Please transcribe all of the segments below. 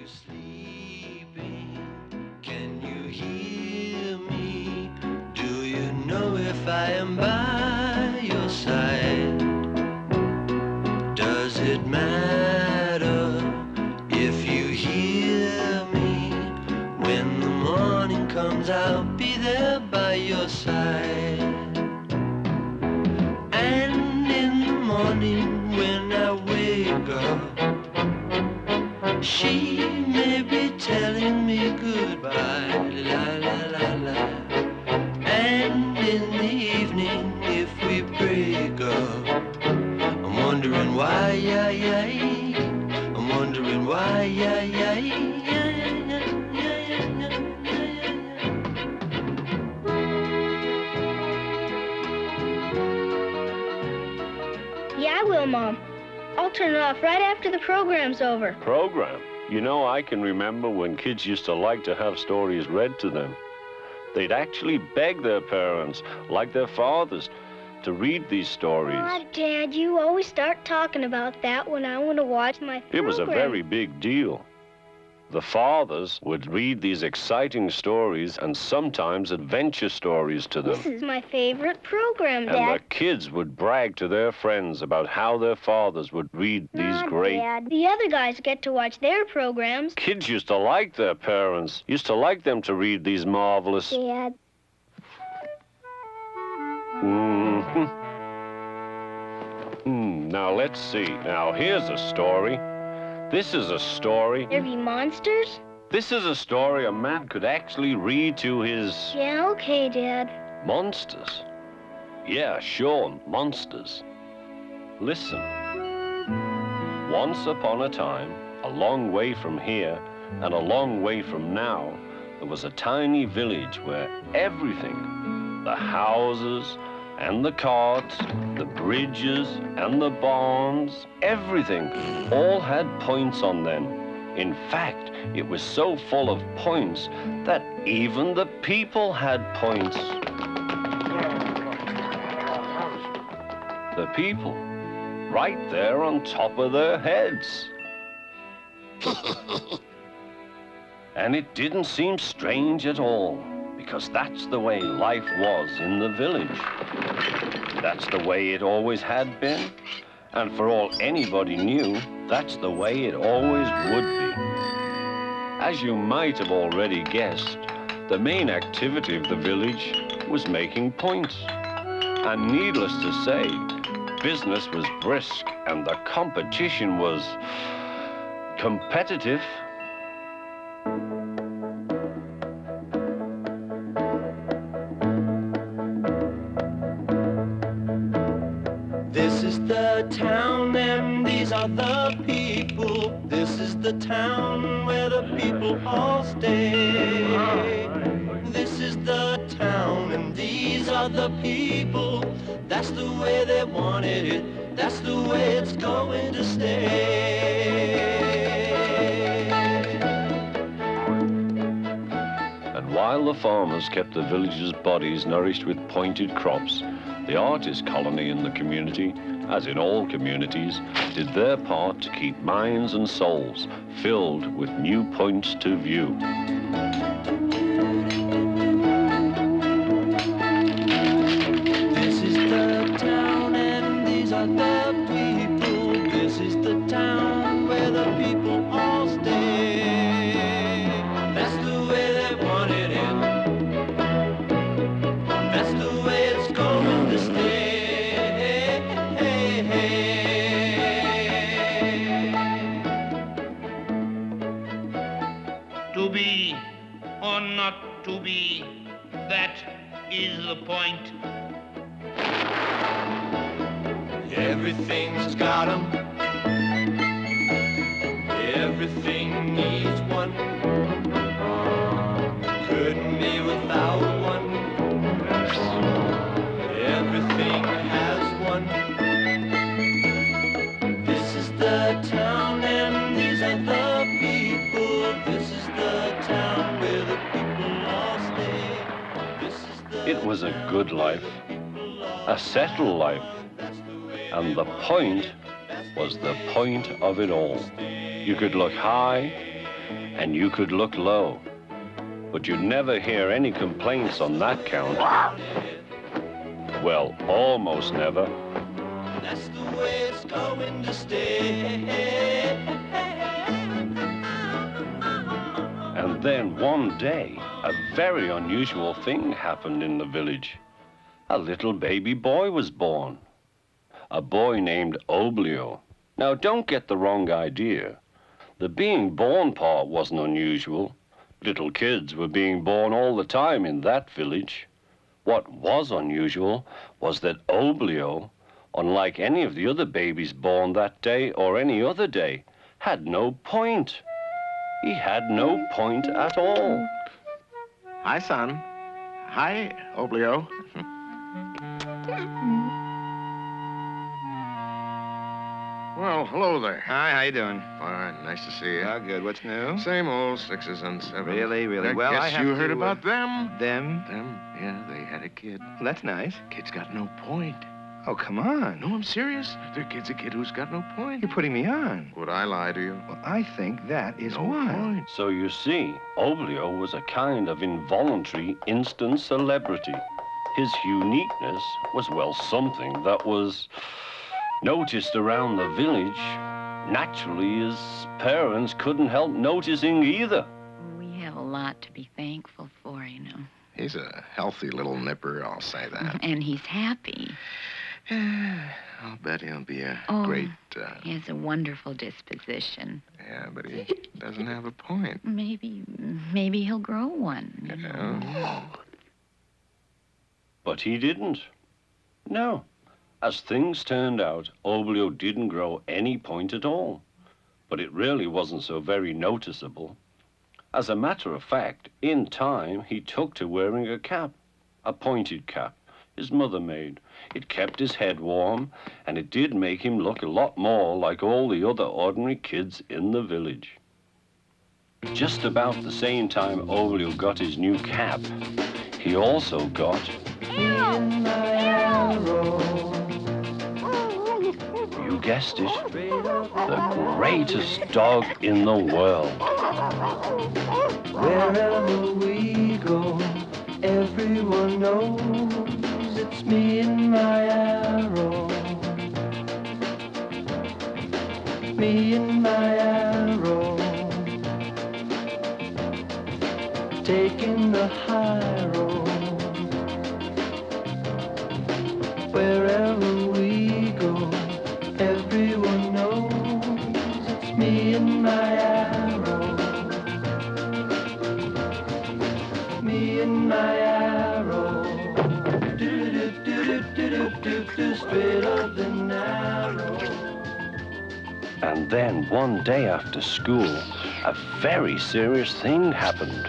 sleeping? Can you hear me? Do you know if I am by your side? Does it matter if you hear me? When the morning comes, I'll be there by your side. And in the morning when I wake up, she may be telling me goodbye, la la la la. And in the evening, if we break up, I'm wondering why, yeah, yeah. I'm wondering why, yeah, yeah, yeah, yeah, yeah, yeah, yeah. Yeah, I will, Mom. I'll turn it off right after the program's over. Program? You know, I can remember when kids used to like to have stories read to them. They'd actually beg their parents, like their fathers, to read these stories. Oh, Dad, you always start talking about that when I want to watch my program. It was a very big deal. The fathers would read these exciting stories and sometimes adventure stories to them. This is my favorite program, Dad. And the kids would brag to their friends about how their fathers would read these great... Dad. The other guys get to watch their programs. Kids used to like their parents, used to like them to read these marvelous... Dad. Now, let's see. Now, here's a story. This is a story. There be monsters? This is a story a man could actually read to his... Yeah, okay, Dad. Monsters. Yeah, sure, monsters. Listen. Once upon a time, a long way from here and a long way from now, there was a tiny village where everything, the houses and the carts, the bridges and the barns, everything, all had points on them. In fact, it was so full of points that even the people had points. The people, right there on top of their heads. And it didn't seem strange at all, because that's the way life was in the village. That's the way it always had been, and for all anybody knew, that's the way it always would be. As you might have already guessed, the main activity of the village was making points. And needless to say, business was brisk and the competition was competitive. This is the town and these are the people. This is the town where the people all stay. This is the town and these are the people. That's the way they wanted it. That's the way it's going to stay. And while the farmers kept the villagers' bodies nourished with pointed crops, the artist colony in the community, as in all communities, did their part to keep minds and souls filled with new points to view. This is the town and these are the people. This is the town where the people all stay. That's the way they wanted it. That's the way it's going to stay. To be or not to be, that is the point. Everything's got 'em. Everything needs one. Couldn't be without one. Everything has one. This is the town and these are the people. This is the town where the people all stay. This is the It was a good life, a settled life, and the point was the point of it all. You could look high, and you could look low, but you'd never hear any complaints on that count. Well, almost never. That's the way it's going to stay. And then one day, a very unusual thing happened in the village. A little baby boy was born. A boy named Oblio. Now, don't get the wrong idea. The being born part wasn't unusual. Little kids were being born all the time in that village. What was unusual was that Oblio, unlike any of the other babies born that day or any other day, had no point. He had no point at all. Hi, son. Hi, Oblio. Well, hello there. Hi, how you doing? Fine, nice to see you. Good. What's new? Same old 6s and 7s. Really? I Well, guess I have you heard to, about them. Them? Them? Yeah, they had a kid. Well, that's nice. Kid's got no point. Oh, come on. No, I'm serious. Their kid's a kid who's got no point. You're putting me on. Would I lie to you? Well, I think that is No why. point. So you see, Oblio was a kind of involuntary instant celebrity. His uniqueness was, well, something that was noticed around the village. Naturally, his parents couldn't help noticing either. We have a lot to be thankful for, you know. He's a healthy little nipper, I'll say that. And he's happy. I'll bet he'll be a Oh. great... He has a wonderful disposition. Yeah, but he doesn't have a point. Maybe he'll grow one. You know. Yeah. But he didn't. No. As things turned out, Oblio didn't grow any point at all. But it really wasn't so very noticeable. As a matter of fact, in time, he took to wearing a cap, a pointed cap, his mother made. It kept his head warm, and it did make him look a lot more like all the other ordinary kids in the village. Just about the same time Oblio got his new cap, he also got... You guessed it, the greatest dog in the world. Wherever we go, everyone knows it's me and my arrow. Me and my arrow. Taking the high road. Wherever we go, everyone knows it's me and my arrow. Me and my arrow. Do-do-do-do-do-do-do, straight up and narrow. And then one day after school, a very serious thing happened.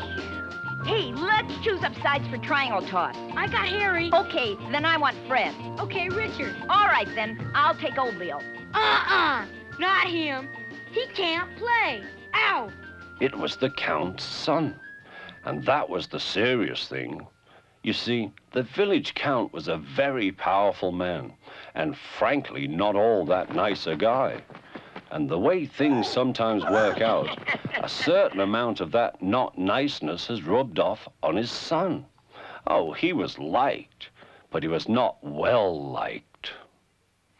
Hey, let's choose up sides for triangle toss. I got Harry. Okay, then I want Fred. Okay, Richard. All right, then. I'll take Oblio. Not him. He can't play. Ow. It was the Count's son. And that was the serious thing. You see, the village count was a very powerful man, and frankly, not all that nice a guy. And the way things sometimes work out, a certain amount of that not niceness has rubbed off on his son. Oh, he was liked, but he was not well liked.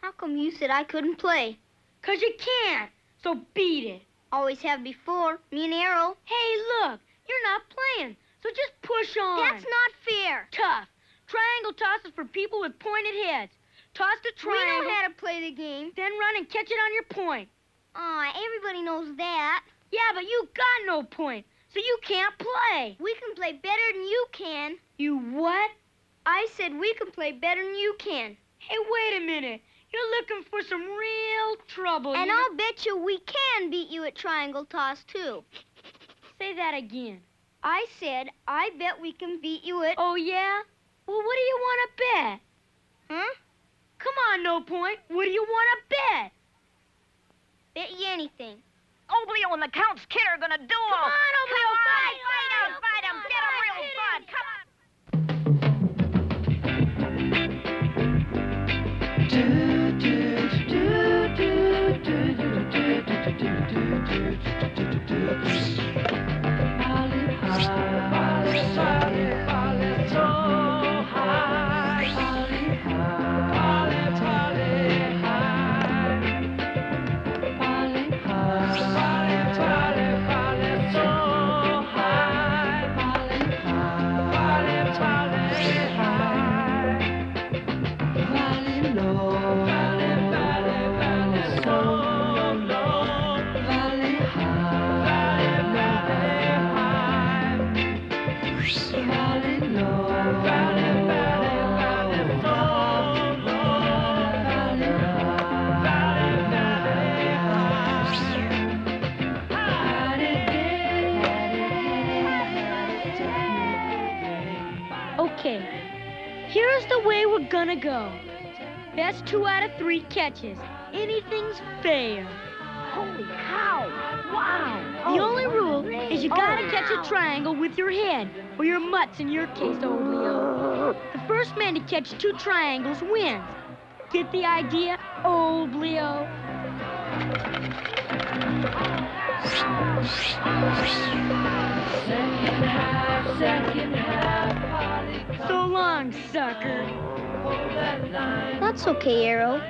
How come you said I couldn't play? 'Cause you can't. So beat it. Always have before. Me and Arrow. Hey, look. You're not playing. So just push on. That's not fair. Tough. Triangle tosses for people with pointed heads. Toss the triangle. We know how to play the game. Then run and catch it on your point. Everybody knows that. Yeah, but you got no point, so you can't play. We can play better than you can. You what? I said we can play better than you can. Hey, wait a minute. You're looking for some real trouble. And I'll bet you we can beat you at triangle toss, too. Say that again. I said I bet we can beat you at... Oh, yeah? Well, what do you want to bet? Huh? Come on, No Point. What do you want to bet? Bet you anything. Oblio and the Count's kid are gonna duel. Come on, Oblio, Fight him. Get him real fun. Come on. Here's the way we're gonna go. Best 2 out of 3 catches. Anything's fair. Holy cow! Wow! The only rule is you gotta catch a triangle with your head, or your mutts in your case, old Leo. The first man to catch 2 triangles wins. Get the idea, old Leo? Second half, so long, sucker. That's okay, Arrow.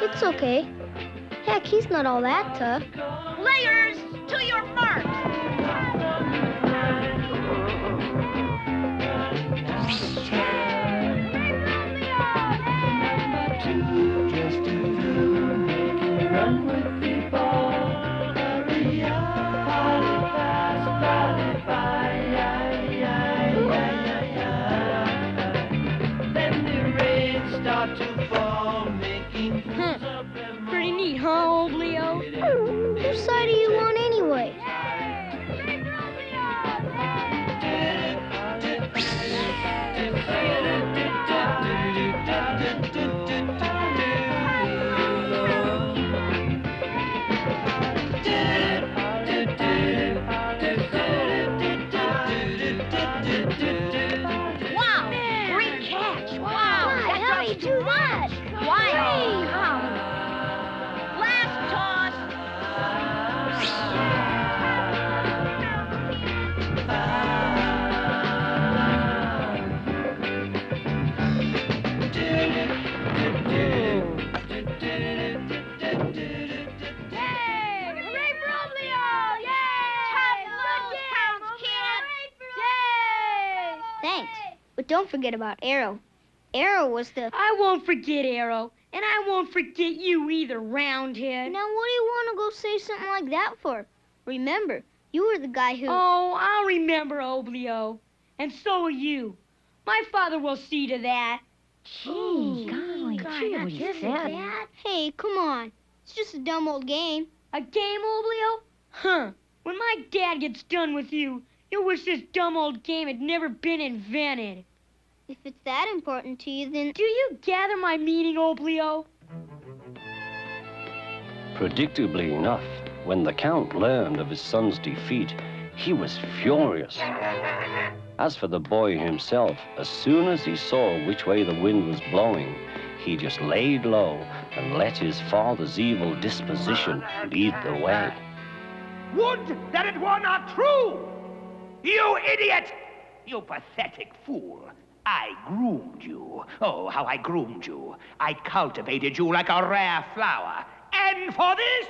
It's okay. Heck, he's not all that tough. Players, to your mark! Pretty neat, huh, old Leo? Whose side are you on anyway? Wow! Great catch! Wow! God, how do you do that? Wow! Last toss! Hooray for old Leo! Yay! Tough love counts, kid! Yay! Thanks. But don't forget about Arrow. Arrow was the... I won't forget Arrow, and I won't forget you either, Roundhead. Now, what do you want to go say something like that for? Remember, you were the guy who... Oh, I'll remember, Oblio. And so will you. My father will see to that. Gee, golly, gee, not what you just said. that. Hey, come on. It's just a dumb old game. A game, Oblio? Huh. When my dad gets done with you, you'll wish this dumb old game had never been invented. If it's that important to you, then... Do you gather my meaning, Oblio? Predictably enough, when the Count learned of his son's defeat, he was furious. As for the boy himself, as soon as he saw which way the wind was blowing, he just laid low and let his father's evil disposition lead the way. Would that it were not true! You idiot! You pathetic fool. I groomed you. Oh, how I groomed you. I cultivated you like a rare flower. And for this?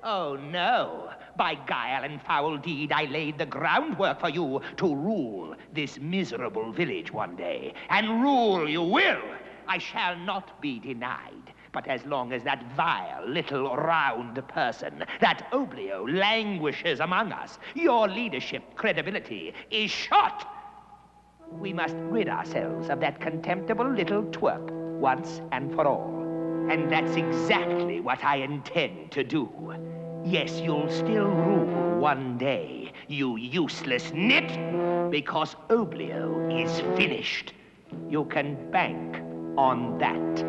Oh, no. By guile and foul deed, I laid the groundwork for you to rule this miserable village one day. And rule you will. I shall not be denied. But as long as that vile little round person, that Oblio, languishes among us, your leadership credibility is shot. We must rid ourselves of that contemptible little twerp once and for all. And that's exactly what I intend to do. Yes, you'll still rule one day, you useless nit, because Oblio is finished. You can bank on that.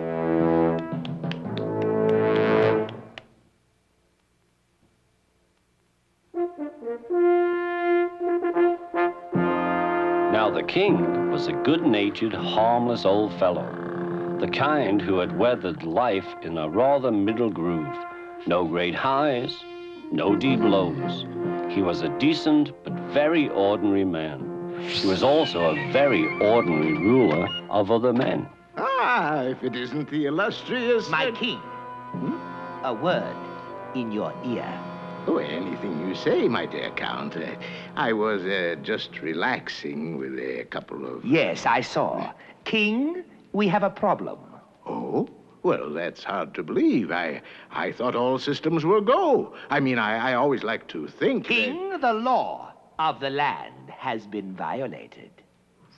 Now the king was a good-natured, harmless old fellow, the kind who had weathered life in a rather middle groove. No great highs, no deep lows. He was a decent but very ordinary man. He was also a very ordinary ruler of other men. Ah, if it isn't the illustrious... My king, a word in your ear. Oh, anything you say, my dear Count. I was just relaxing with a couple of... Yes, I saw. King, we have a problem. Oh? Well, that's hard to believe. I thought all systems were go. I mean, I always like to think King, the law of the land has been violated.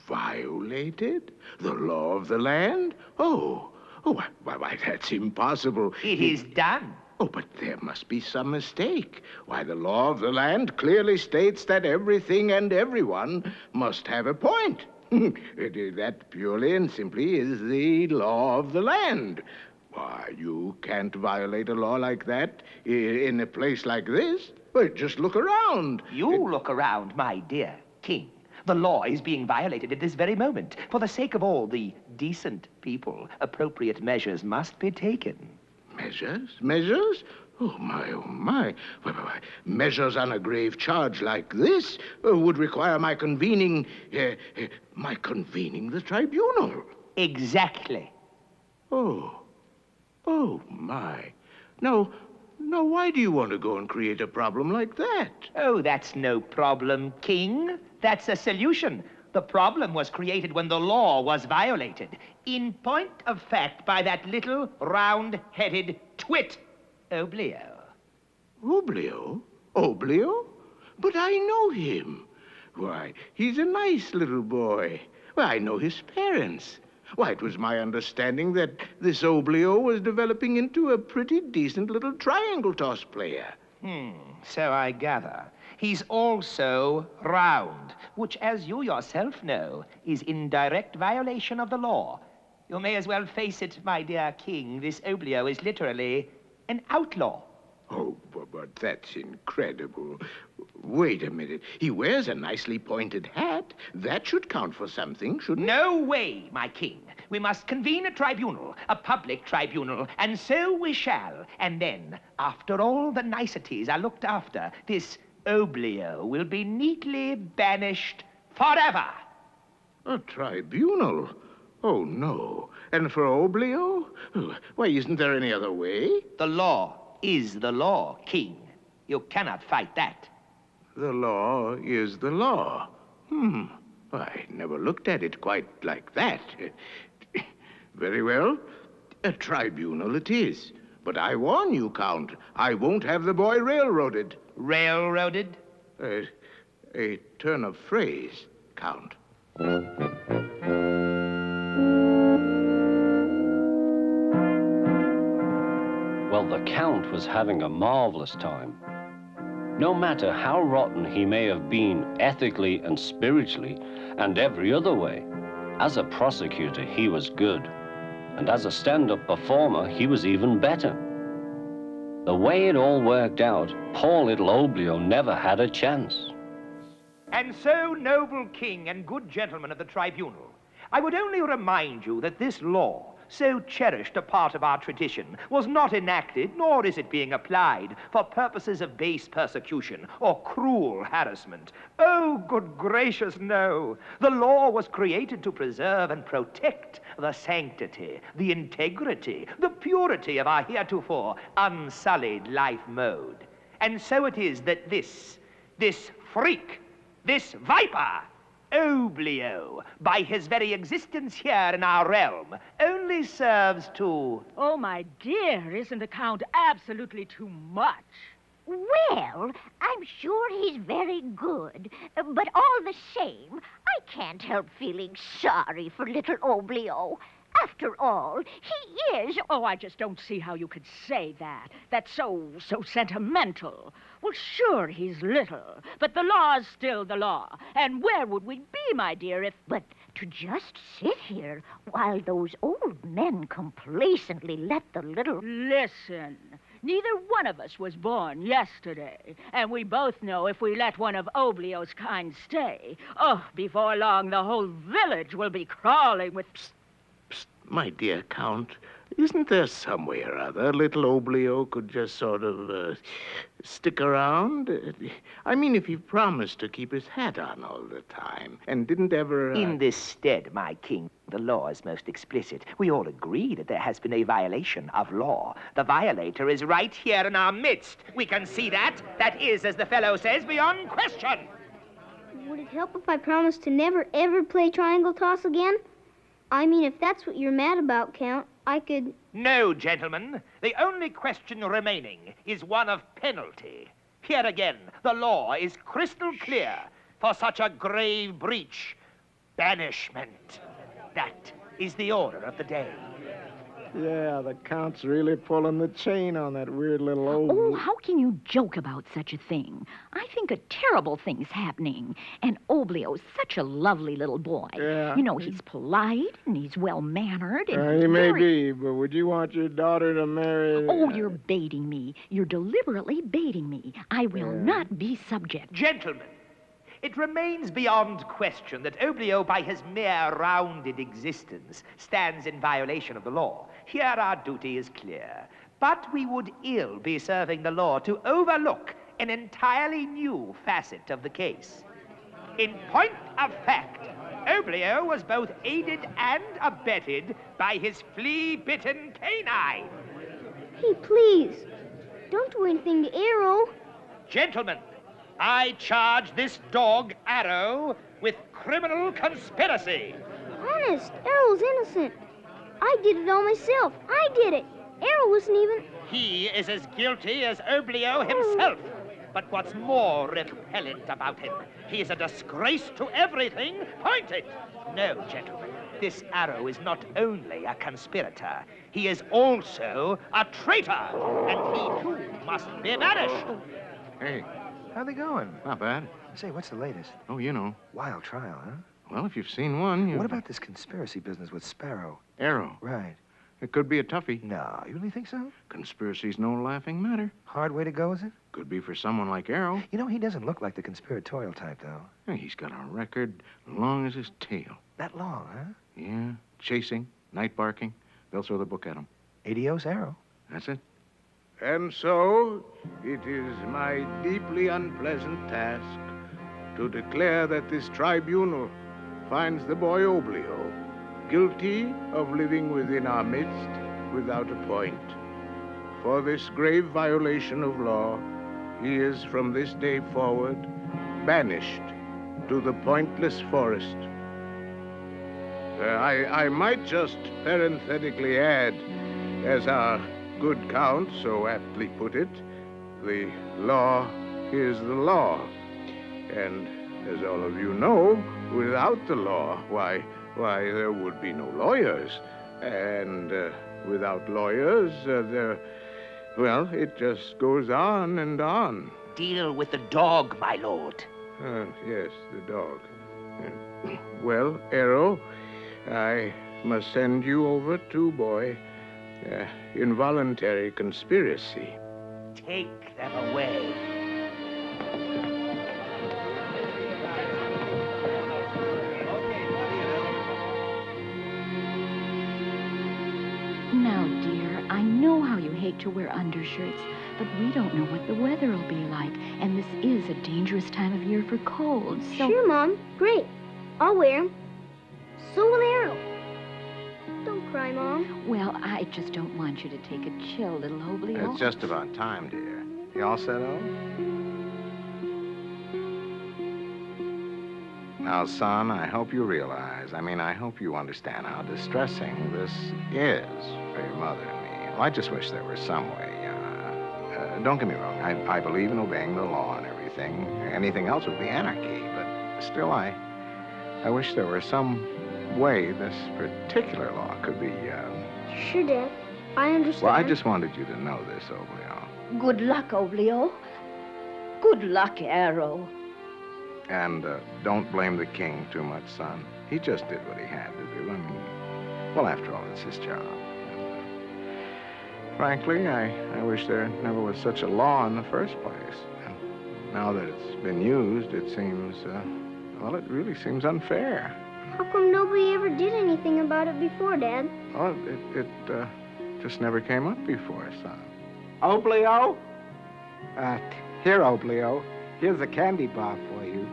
Violated? The law of the land? Oh, why, that's impossible. It is done. Oh, but there must be some mistake. Why, the law of the land clearly states that everything and everyone must have a point. That purely and simply is the law of the land. Why, you can't violate a law like that in a place like this. Well, just look around. You look around, my dear king. The law is being violated at this very moment. For the sake of all the decent people, appropriate measures must be taken. Measures? Measures? Oh, my, oh, my. Why, measures on a grave charge like this would require my convening the tribunal. Exactly. Oh. Oh, my. Now, why do you want to go and create a problem like that? Oh, that's no problem, king. That's a solution. The problem was created when the law was violated. In point of fact, by that little round-headed twit, Oblio. Oblio? Oblio? But I know him. Why, he's a nice little boy. Well, I know his parents. Why, it was my understanding that this Oblio was developing into a pretty decent little triangle toss player. So I gather. He's also round, which, as you yourself know, is in direct violation of the law. You may as well face it, my dear king. This Oblio is literally an outlaw. Oh, but that's incredible. Wait a minute. He wears a nicely pointed hat. That should count for something, shouldn't it? No way, my king. We must convene a tribunal, a public tribunal, and so we shall. And then, after all the niceties are looked after, this Oblio will be neatly banished forever. A tribunal? Oh, no. And for Oblio? Why, isn't there any other way? The law is the law, king. You cannot fight that. The law is the law. I never looked at it quite like that. Very well. A tribunal it is. But I warn you, Count, I won't have the boy railroaded. Railroaded? A turn of phrase, Count. Well, the Count was having a marvelous time. No matter how rotten he may have been ethically and spiritually and every other way, as a prosecutor he was good, and as a stand-up performer he was even better. The way it all worked out, poor little Oblio never had a chance. And so, noble king and good gentlemen of the tribunal, I would only remind you that this law, so cherished a part of our tradition, was not enacted, nor is it being applied, for purposes of base persecution or cruel harassment. Oh, good gracious, no. The law was created to preserve and protect the sanctity, the integrity, the purity of our heretofore unsullied life mode. And so it is that this freak, this viper, Oblio, by his very existence here in our realm, only serves to... Oh, my dear, isn't the Count absolutely too much? Well, I'm sure he's very good, but all the same, I can't help feeling sorry for little Oblio. After all, he is... Oh, I just don't see how you could say that. That's so sentimental. Well, sure, he's little, but the law's still the law. And where would we be, my dear, if... But to just sit here while those old men complacently let the little... Listen, neither one of us was born yesterday, and we both know if we let one of Oblio's kind stay, before long the whole village will be crawling with... My dear Count, isn't there some way or other little Oblio could just sort of stick around? I mean, if he promised to keep his hat on all the time and didn't ever... In this stead, my king, the law is most explicit. We all agree that there has been a violation of law. The violator is right here in our midst. We can see that. That is, as the fellow says, beyond question. Would it help if I promised to never, ever play triangle toss again? I mean, if that's what you're mad about, Count, I could... No, gentlemen. The only question remaining is one of penalty. Here again, the law is crystal clear. For such a grave breach, banishment. That is the order of the day. Yeah, the Count's really pulling the chain on that weird little old... Oh, how can you joke about such a thing? I think a terrible thing's happening. And Oblio's such a lovely little boy. Yeah. You know, he's polite, and he's well-mannered, and He he's may very... be, but would you want your daughter to marry... Oh, you're baiting me. You're deliberately baiting me. I will not be subject. Gentlemen, it remains beyond question that Oblio, by his mere rounded existence, stands in violation of the law. Here our duty is clear. But we would ill be serving the law to overlook an entirely new facet of the case. In point of fact, Oblio was both aided and abetted by his flea-bitten canine. Hey, please, don't do anything to Arrow. Gentlemen, I charge this dog, Arrow, with criminal conspiracy. Honest, Arrow's innocent. I did it all myself. I did it. Arrow wasn't even... He is as guilty as Oblio himself. But what's more repellent about him, he is a disgrace to everything. Point it. No, gentlemen, this Arrow is not only a conspirator, he is also a traitor, and he too must be banished. Hey, How they going? not bad. Say, what's the latest? Oh, you know. Wild trial, huh? Well, if you've seen one, you... What about this conspiracy business with Sparrow? Arrow? Right. It could be a toughie. No, you really think so? Conspiracy's no laughing matter. Hard way to go, is it? Could be for someone like Arrow. You know, he doesn't look like the conspiratorial type, though. Hey, he's got a record long as his tail. That long, huh? Yeah, chasing, night barking. They'll throw the book at him. Adios, Arrow. That's it. And so, it is my deeply unpleasant task to declare that this tribunal finds the boy Oblio guilty of living within our midst without a point. For this grave violation of law, he is from this day forward banished to the pointless forest. I might just parenthetically add, as our good Count so aptly put it, the law is the law. And as all of you know, without the law, why, there would be no lawyers. And without lawyers, well, it just goes on and on. Deal with the dog, my lord. Yes, the dog. Well, Arrow, I must send you over to boy. Involuntary conspiracy. Take them away. Now, dear, I know how you hate to wear undershirts, but we don't know what the weather will be like, and this is a dangerous time of year for colds, so... Sure, Mom. Great. I'll wear 'em. So will Arrow. Don't cry, Mom. Well, I just don't want you to take a chill, little Oblio. It's just about time, dear. You all set up? Now, son, I hope you realize, I hope you understand how distressing this is for your mother and me. Well, I just wish there was some way, don't get me wrong, I believe in obeying the law and everything. Anything else would be anarchy, but still, I wish there were some way this particular law could be, Sure, Dad. I understand. Well, I just wanted you to know this, Oblio. Good luck, Oblio. Good luck, Arrow. And don't blame the king too much, son. He just did what he had to do. Well, after all, it's his job. Frankly, I wish there never was such a law in the first place. And now that it's been used, it seems, well, it really seems unfair. How come nobody ever did anything about it before, Dad? Well, it just never came up before, son. Oblio? Here, Oblio. Here's a candy bar for you,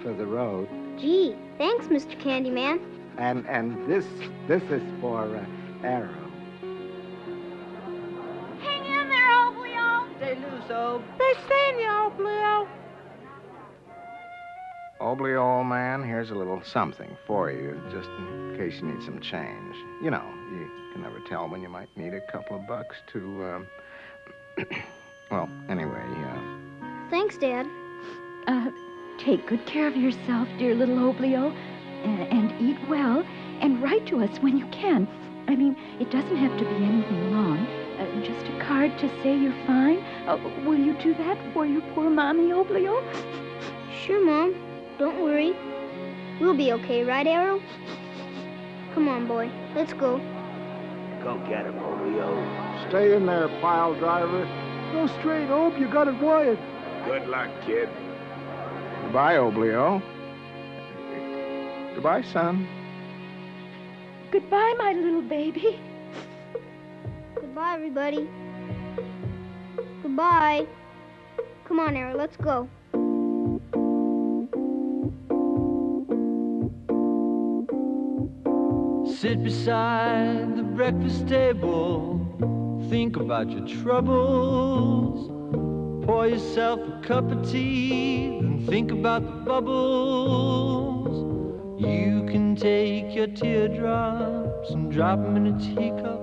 for the road. Gee, thanks, Mr. Candyman. And this is for Arrow. Hang in there, Oblio. Stay loose, Ob. They seen you, Oblio. Oblio, old man, here's a little something for you, just in case you need some change. You know, you can never tell when you might need a couple of bucks to, well, anyway, Thanks, Dad. Take good care of yourself, dear little Oblio, and eat well, and write to us when you can. I mean, it doesn't have to be anything long. Just a card to say you're fine. Will you do that for your poor Mommy, Oblio? Sure, Mom. Don't worry. We'll be okay, right, Arrow? Come on, boy. Let's go. Go get him, Oblio. Stay in there, pile driver. Go straight, Ob. You got it wired. Good luck, kid. Goodbye, Oblio. Goodbye, son. Goodbye, my little baby. Goodbye, everybody. Goodbye. Come on, Arrow. Let's go. Sit beside the breakfast table, think about your troubles. Pour yourself a cup of tea, then think about the bubbles. You can take your teardrops and drop them in a teacup.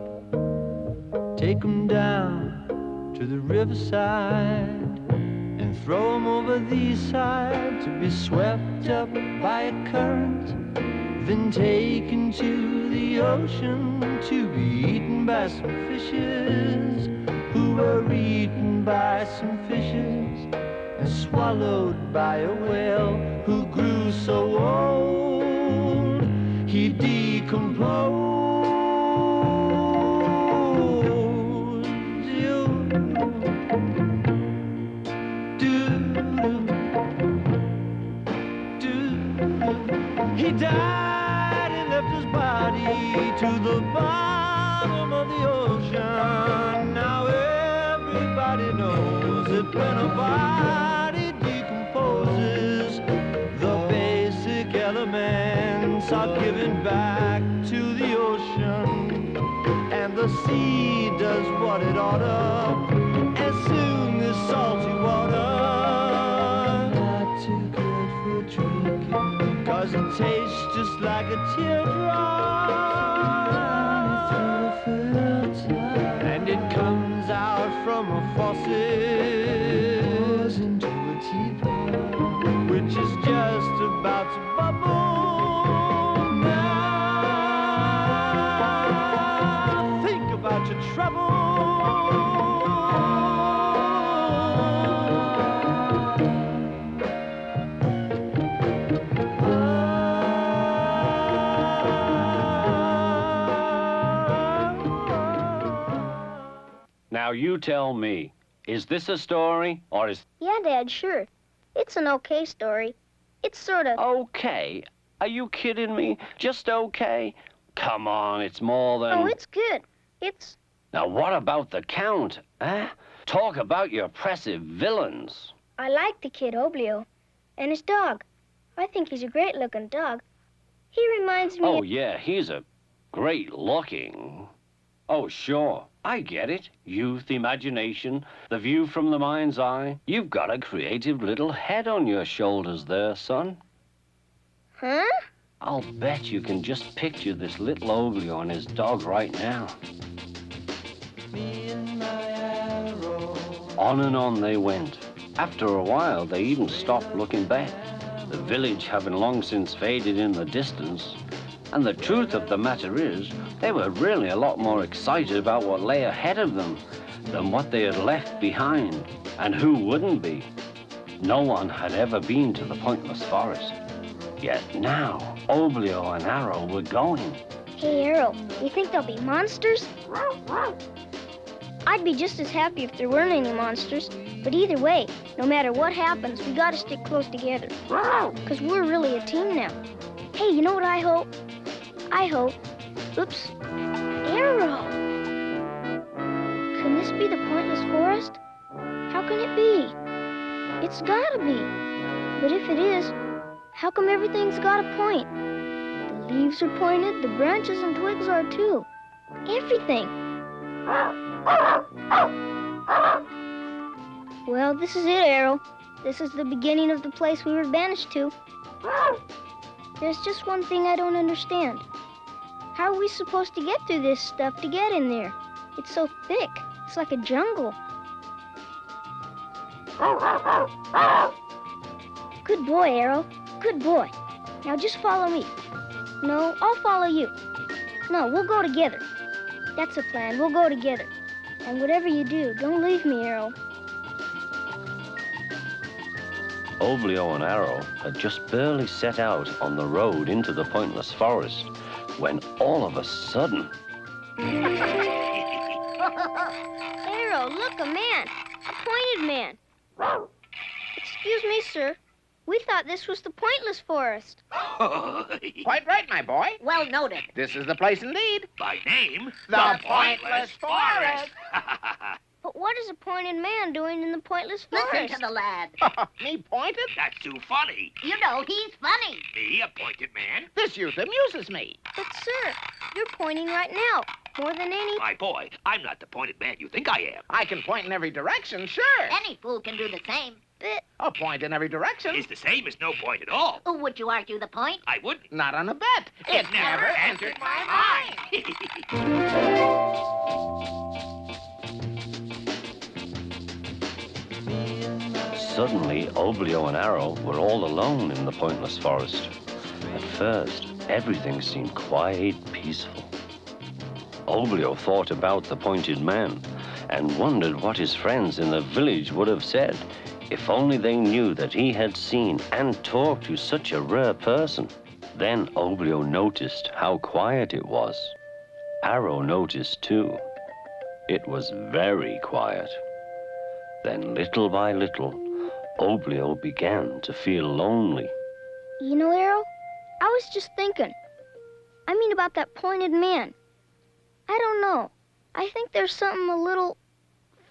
Take them down to the riverside and throw them over the east side to be swept up by a current. Then taken to the ocean to be eaten by some fishes who were eaten by some fishes and swallowed by a whale who grew so old he decomposed. He died and left his body to the bottom of the ocean. Now everybody knows that when a body decomposes, the basic elements are given back to the ocean, and the sea does what it oughta as soon as salty water. Not too good for drinking, 'cause it tastes just like a teardrop, and it comes out from a faucet, pours into a teapot, which is just about to bubble. Now think about your trouble. Now you tell me, is this a story or is... Yeah, Dad, sure. It's an okay story. It's sort of... Okay? Are you kidding me? Just okay? Come on, it's more than... Oh, it's good. It's... Now what about the Count, eh? Talk about your oppressive villains. I like the kid, Oblio, and his dog. I think he's a great-looking dog. He reminds me... Oh, yeah, he's a great-looking... Oh, sure. I get it. Youth, imagination, the view from the mind's eye. You've got a creative little head on your shoulders there, son. Huh? I'll bet you can just picture this little Oblio and his dog right now. On and on they went. After a while, they even stopped looking back, the village having long since faded in the distance. And the truth of the matter is, they were really a lot more excited about what lay ahead of them than what they had left behind. And who wouldn't be? No one had ever been to the Pointless Forest. Yet now, Oblio and Arrow were going. Hey, Arrow, you think there'll be monsters? I'd be just as happy if there weren't any monsters. But either way, no matter what happens, we gotta stick close together. 'Cause we're really a team now. Hey, you know what I hope? I hope... Oops. Arrow! Can this be the Pointless Forest? How can it be? It's gotta be. But if it is, how come everything's got a point? The leaves are pointed, the branches and twigs are too. Everything. Well, this is it, Arrow. This is the beginning of the place we were banished to. There's just one thing I don't understand. How are we supposed to get through this stuff to get in there? It's so thick. It's like a jungle. Good boy, Arrow. Good boy. Now just follow me. No, I'll follow you. No, we'll go together. That's a plan. We'll go together. And whatever you do, don't leave me, Arrow. Oblio and Arrow had just barely set out on the road into the pointless forest when all of a sudden... Arrow, look, a man. A pointed man. Excuse me, sir. We thought this was the pointless forest. Quite right, my boy. Well noted. This is the place indeed. By name, The Pointless Forest. But what is a pointed man doing in the pointless forest? Listen to the lad. Me pointed? That's too funny. You know, he's funny. Me, a pointed man? This youth amuses me. But, sir, you're pointing right now, more than any... My boy, I'm not the pointed man you think I am. I can point in every direction, sure. Any fool can do the same. But... A point in every direction. It's the same as no point at all. Would you argue the point? I wouldn't. Not on a bet. It never entered my Suddenly, Oblio and Arrow were all alone in the pointless forest. At first, everything seemed quite peaceful. Oblio thought about the pointed man and wondered what his friends in the village would have said if only they knew that he had seen and talked to such a rare person. Then Oblio noticed how quiet it was. Arrow noticed too. It was very quiet. Then little by little, Oblio began to feel lonely. You know, Arrow, I was just thinking. I mean about that pointed man. I don't know. I think there's something a little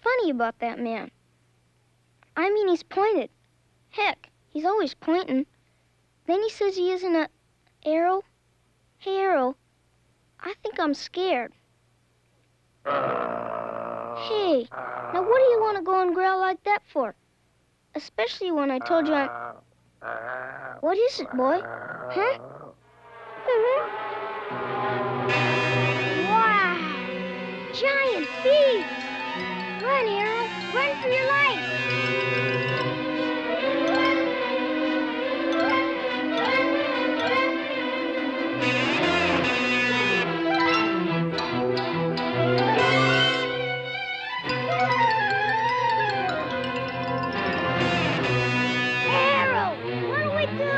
funny about that man. I mean, he's pointed. Heck, he's always pointing. Then he says he isn't a... Arrow? Hey, Arrow, I think I'm scared. Hey, now what do you want to go and growl like that for? Especially when I told you I'm... What is it, boy? Huh? Wow! Giant bees! Run, Arrow! Run for your life! Arrow! What do we do?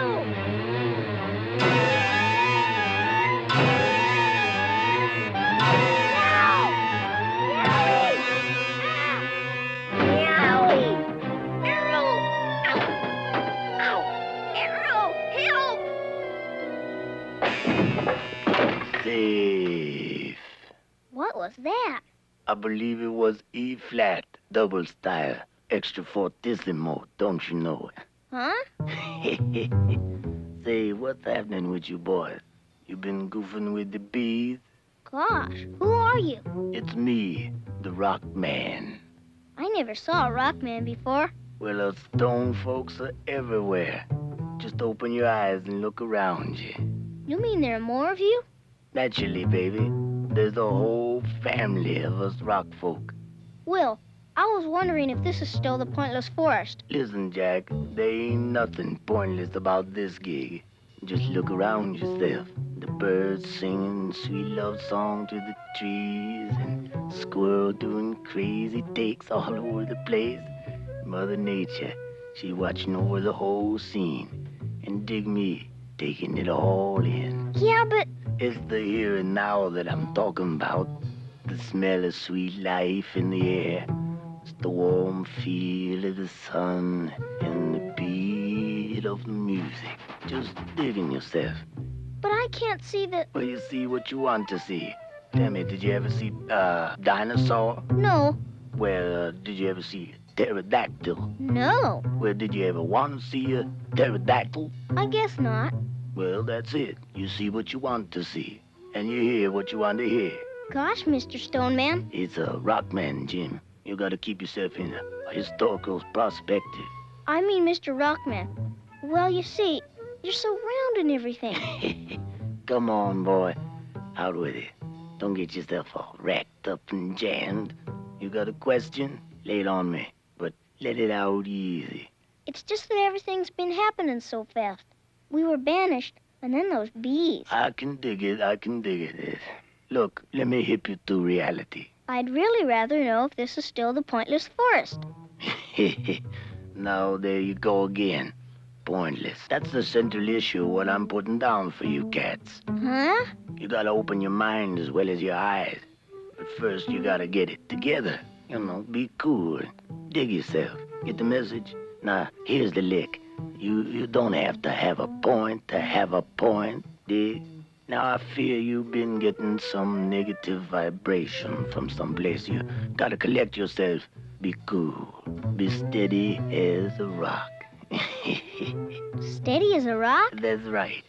Safe. What was that? I believe it was E flat, double style, extra fortissimo, don't you know Huh? it? Say, what's happening with you boys? You been goofing with the bees? Gosh, who are you? It's me, the Rock Man. I never saw a rock man before. Well, us stone folks are everywhere. Just open your eyes and look around you. You mean there are more of you? Naturally, baby. There's a whole family of us rock folk. Will, I was wondering if this is still the pointless forest. Listen, Jack, there ain't nothing pointless about this gig. Just look around yourself. The birds singing sweet love songs to the trees, and squirrel doing crazy takes all over the place. Mother Nature, she watching over the whole scene. And dig me, taking it all in. Yeah, but... It's the here and now that I'm talking about. The smell of sweet life in the air. It's the warm feel of the sun and the beat of the music. Just digging yourself. But I can't see the... Well, you see what you want to see. Tell me, did you ever see a dinosaur? No. Well, did you ever see a pterodactyl? No. Well, did you ever want to see a pterodactyl? I guess not. Well, that's it. You see what you want to see. And you hear what you want to hear. Gosh, Mr. Stoneman. It's a rock man, Jim. You gotta keep yourself in a historical perspective. I mean, Mr. Rockman. Well, you see, you're so round and everything. Come on, boy. Out with it. Don't get yourself all racked up and jammed. You got a question? Lay it on me. But let it out easy. It's just that everything's been happening so fast. We were banished, and then those bees. I can dig it. Look, let me hip you to reality. I'd really rather know if this is still the pointless forest. Now, there you go again. Pointless. That's the central issue, what I'm putting down for you cats. Huh? You gotta open your mind as well as your eyes. But first, you gotta get it together. You know, be cool. Dig yourself. Get the message? Now, here's the lick. You don't have to have a point to have a point, dig? Now, I fear you've been getting some negative vibration from someplace. You gotta collect yourself. Be cool. Be steady as a rock. Steady as a rock? That's right.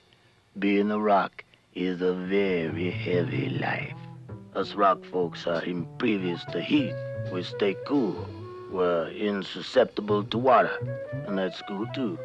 Being a rock is a very heavy life. Us rock folks are impervious to heat. We stay cool. We're insusceptible to water. And that's cool, too.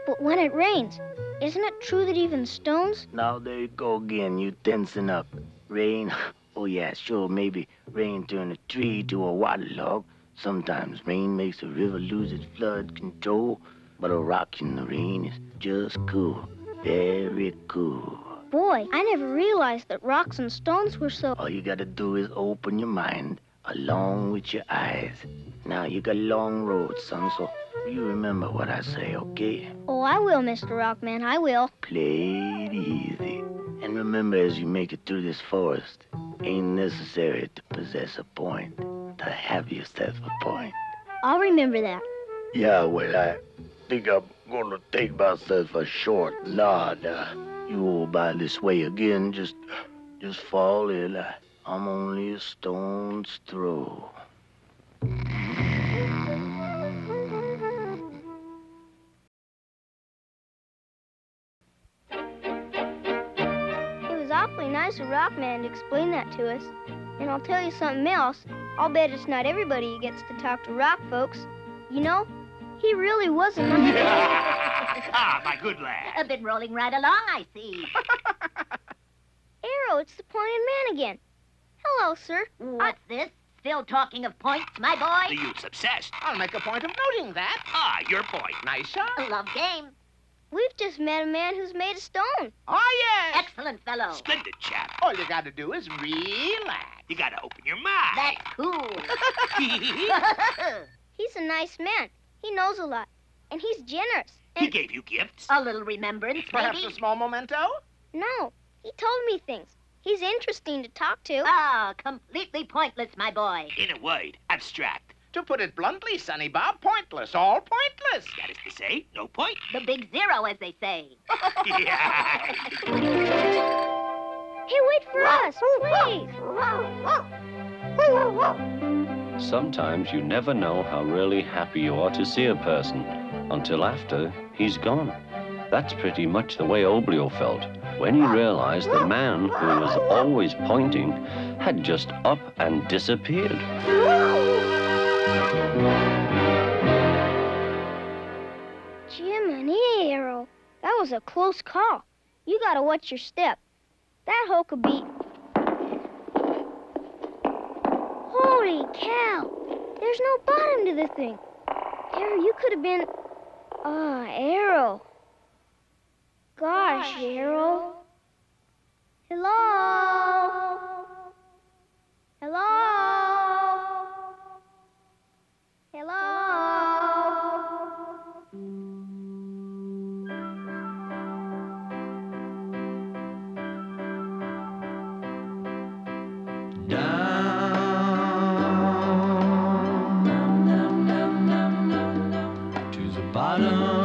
But when it rains, isn't it true that even stones? Now, there you go again. You tensing up. Rain? Oh, yeah, sure. Maybe rain turn a tree to a waterlog. Sometimes rain makes a river lose its flood control. But a rock in the rain is just cool. Very cool. Boy, I never realized that rocks and stones were so... All you gotta do is open your mind along with your eyes. Now, you got a long road, son, so you remember what I say, okay? Oh, I will, Mr. Rockman, I will. Play it easy. And remember, as you make it through this forest, ain't necessary to possess a point, to have yourself a point. I'll remember that. Yeah, well, I think I'm gonna take myself a short nod. You all by this way again, just fall in. I'm only a stone's throw. It was awfully nice of Rockman to explain that to us. And I'll tell you something else. I'll bet it's not everybody who gets to talk to rock folks. You know, he really was a nice... Ah, my good lad. I've been rolling right along, I see. Arrow, it's the pointed man again. Hello, sir. What's this? Still talking of points, my boy? The youth's obsessed. I'll make a point of noting that. Ah, your point. Nice shot. Love game. We've just met a man who's made of stone. Oh, yes. Excellent fellow. Splendid chap. All you gotta do is relax. You gotta open your mind. That's cool. He's a nice man. He knows a lot. And he's generous. He gave you gifts. A little remembrance, Perhaps maybe? a small memento? No, he told me things. He's interesting to talk to. Ah, completely pointless, my boy. In a word, abstract. To put it bluntly, Sonny Bob, pointless. All pointless. That is to say, no point. The big zero, as they say. Yeah. Hey, wait for us, please. Sometimes you never know how really happy you are to see a person until after he's gone. That's pretty much the way Oblio felt when he realized the man who was always pointing had just up and disappeared. Jiminy, Arrow. That was a close call. You gotta watch your step. That hoe could be... Holy cow! There's no bottom to the thing. Arrow, you could have been... Arrow. Gosh, Arrow. Hello? Hello? Hello? To the bottom.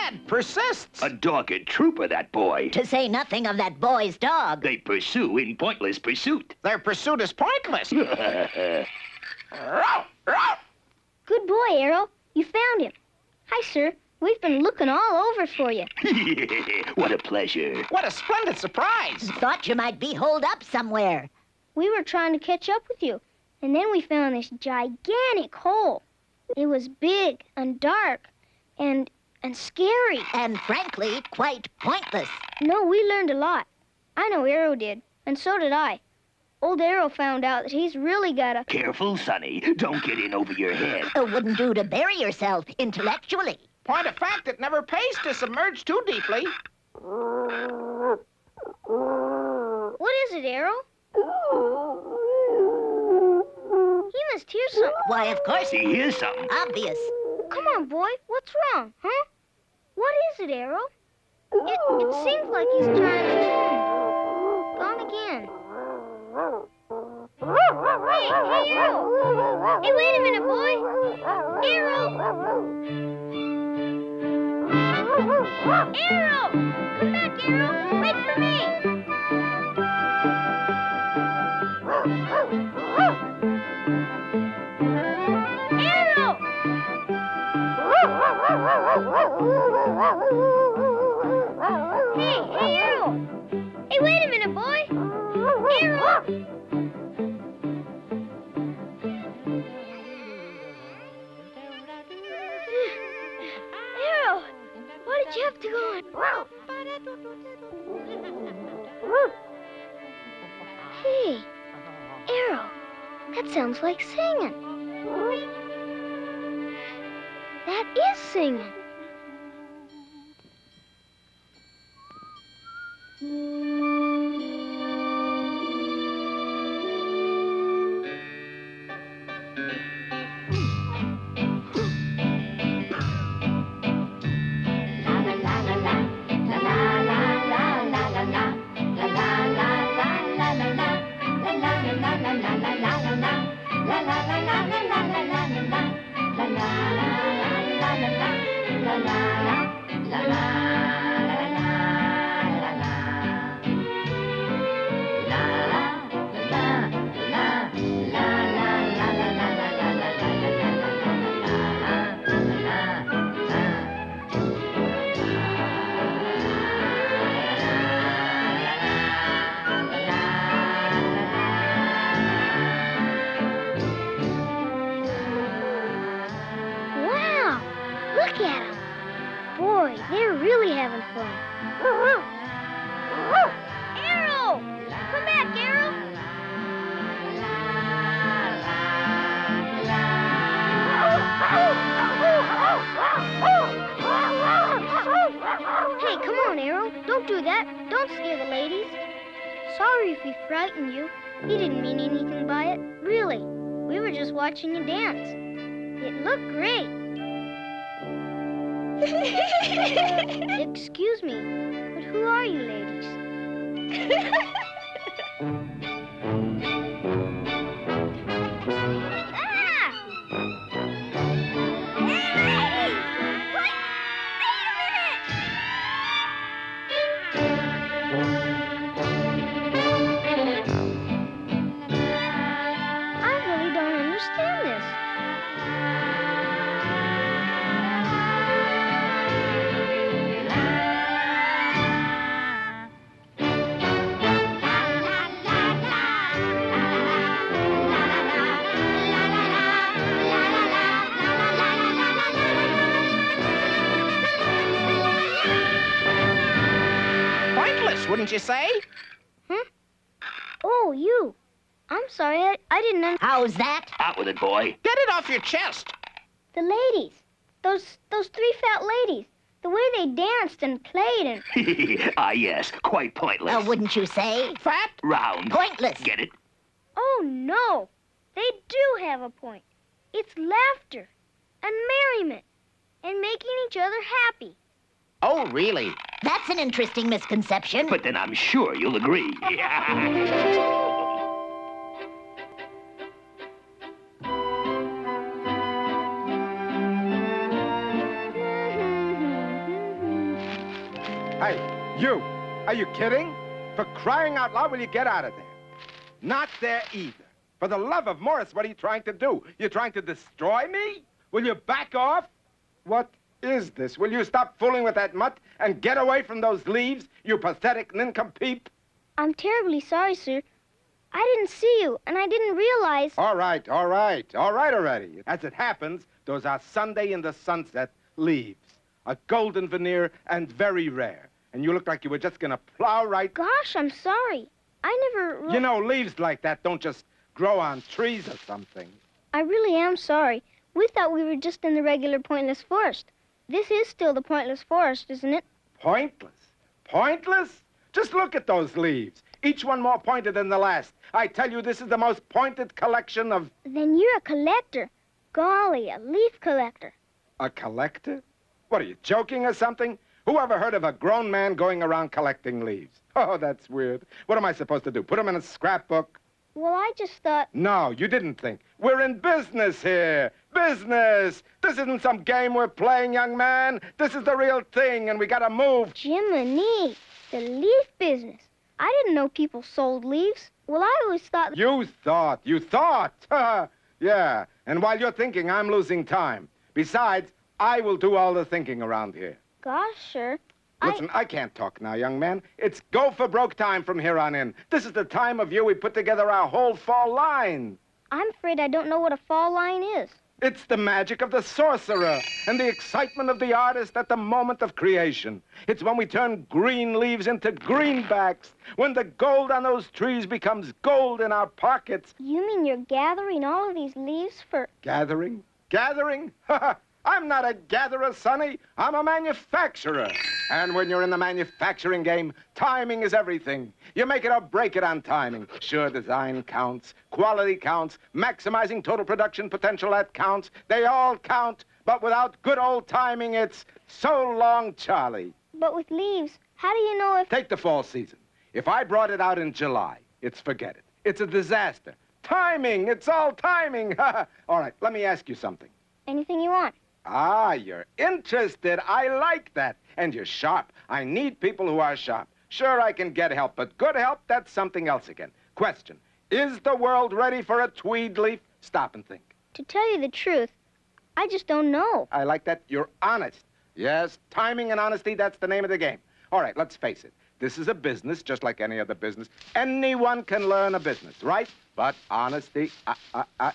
lad persists. A dogged trooper, that boy. To say nothing of that boy's dog. They pursue in pointless pursuit. Their pursuit is pointless. Good boy, Arrow. You found him. Hi, sir. We've been looking all over for you. What a pleasure. What a splendid surprise. Thought you might be holed up somewhere. We were trying to catch up with you, and then we found this gigantic hole. It was big and dark and scary. And frankly, quite pointless. No, we learned a lot. I know Arrow did, and so did I. Old Arrow found out that he's really got a... Careful, Sonny. Don't get in over your head. It wouldn't do to bury yourself intellectually. Point of fact, it never pays to submerge too deeply. What is it, Arrow? He must hear something. Why, of course. He hears something. Obvious. Come on, boy. What's wrong, huh? What is it, Arrow? It seems like he's trying to... Gone again. Hey, Arrow! Hey, wait a minute, boy! Arrow! Arrow! Come back, Arrow! Wait for me! Arrow! Hey, Arrow! Hey, wait a minute, boy! Arrow! Arrow! Why did you have to go on? Hey, Arrow, that sounds like singing. That is singing. Wow! Look at them. Boy, they're really having fun. Arrow! Come back, Arrow! Hey, come on, Arrow. Don't do that. Don't scare the ladies. Sorry if we frightened you. He didn't mean anything by it. Really. We were just watching you dance. It looked great. Excuse me, but who are you ladies? Ah! Hey! What? Wait a minute! I really don't understand this. Pointless, wouldn't you say? Oh, you. I'm sorry, I didn't How's that? Out with it, boy. Get it off your chest. The ladies. Those three fat ladies. The way they danced and played and... Ah, yes. Quite pointless. Wouldn't you say? Fat? Round. Pointless. Get it? Oh, no. They do have a point. It's laughter and merriment and making each other happy. Oh, really? That's an interesting misconception. But then I'm sure you'll agree. You! Are you kidding? For crying out loud, will you get out of there? Not there either. For the love of Morris, what are you trying to do? You're trying to destroy me? Will you back off? What is this? Will you stop fooling with that mutt and get away from those leaves, you pathetic nincompoop? I'm terribly sorry, sir. I didn't see you, and I didn't realize... All right already. As it happens, those are Sunday in the sunset leaves. A golden veneer and very rare. And you look like you were just gonna plow right... Gosh, I'm sorry. I never... You know, leaves like that don't just grow on trees or something. I really am sorry. We thought we were just in the regular pointless forest. This is still the pointless forest, isn't it? Pointless? Pointless? Just look at those leaves. Each one more pointed than the last. I tell you, this is the most pointed collection of... Then you're a collector. Golly, a leaf collector. A collector? What, are you joking or something? Who ever heard of a grown man going around collecting leaves? Oh, that's weird. What am I supposed to do, put them in a scrapbook? Well, I just thought... No, you didn't think. We're in business here. Business. This isn't some game we're playing, young man. This is the real thing, and we gotta move. Jiminy, the leaf business. I didn't know people sold leaves. Well, I always thought... You thought. Yeah, and while you're thinking, I'm losing time. Besides, I will do all the thinking around here. Gosh, sir. Listen, I can't talk now, young man. It's go for broke time from here on in. This is the time of year we put together our whole fall line. I'm afraid I don't know what a fall line is. It's the magic of the sorcerer and the excitement of the artist at the moment of creation. It's when we turn green leaves into greenbacks, when the gold on those trees becomes gold in our pockets. You mean you're gathering all of these leaves for... Gathering? Gathering? I'm not a gatherer, Sonny. I'm a manufacturer. And when you're in the manufacturing game, timing is everything. You make it or break it on timing. Sure, design counts, quality counts, maximizing total production potential, that counts. They all count, but without good old timing, it's so long, Charlie. But with leaves, how do you know if... Take the fall season. If I brought it out in July, it's forget it. It's a disaster. Timing, it's all timing. All right, let me ask you something. Anything you want. Ah, you're interested. I like that. And you're sharp. I need people who are sharp. Sure, I can get help, but good help, that's something else again. Question, is the world ready for a tweed leaf? Stop and think. To tell you the truth, I just don't know. I like that. You're honest. Yes, timing and honesty, that's the name of the game. All right, let's face it. This is a business, just like any other business. Anyone can learn a business, right? But honesty,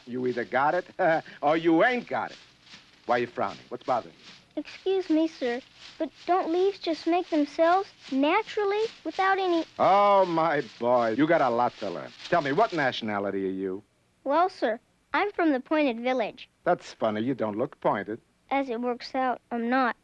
you either got it or you ain't got it. Why are you frowning? What's bothering you? Excuse me, sir, but don't leaves just make themselves naturally without any... Oh, my boy, you got a lot to learn. Tell me, what nationality are you? Well, sir, I'm from the Pointed Village. That's funny. You don't look pointed. As it works out, I'm not.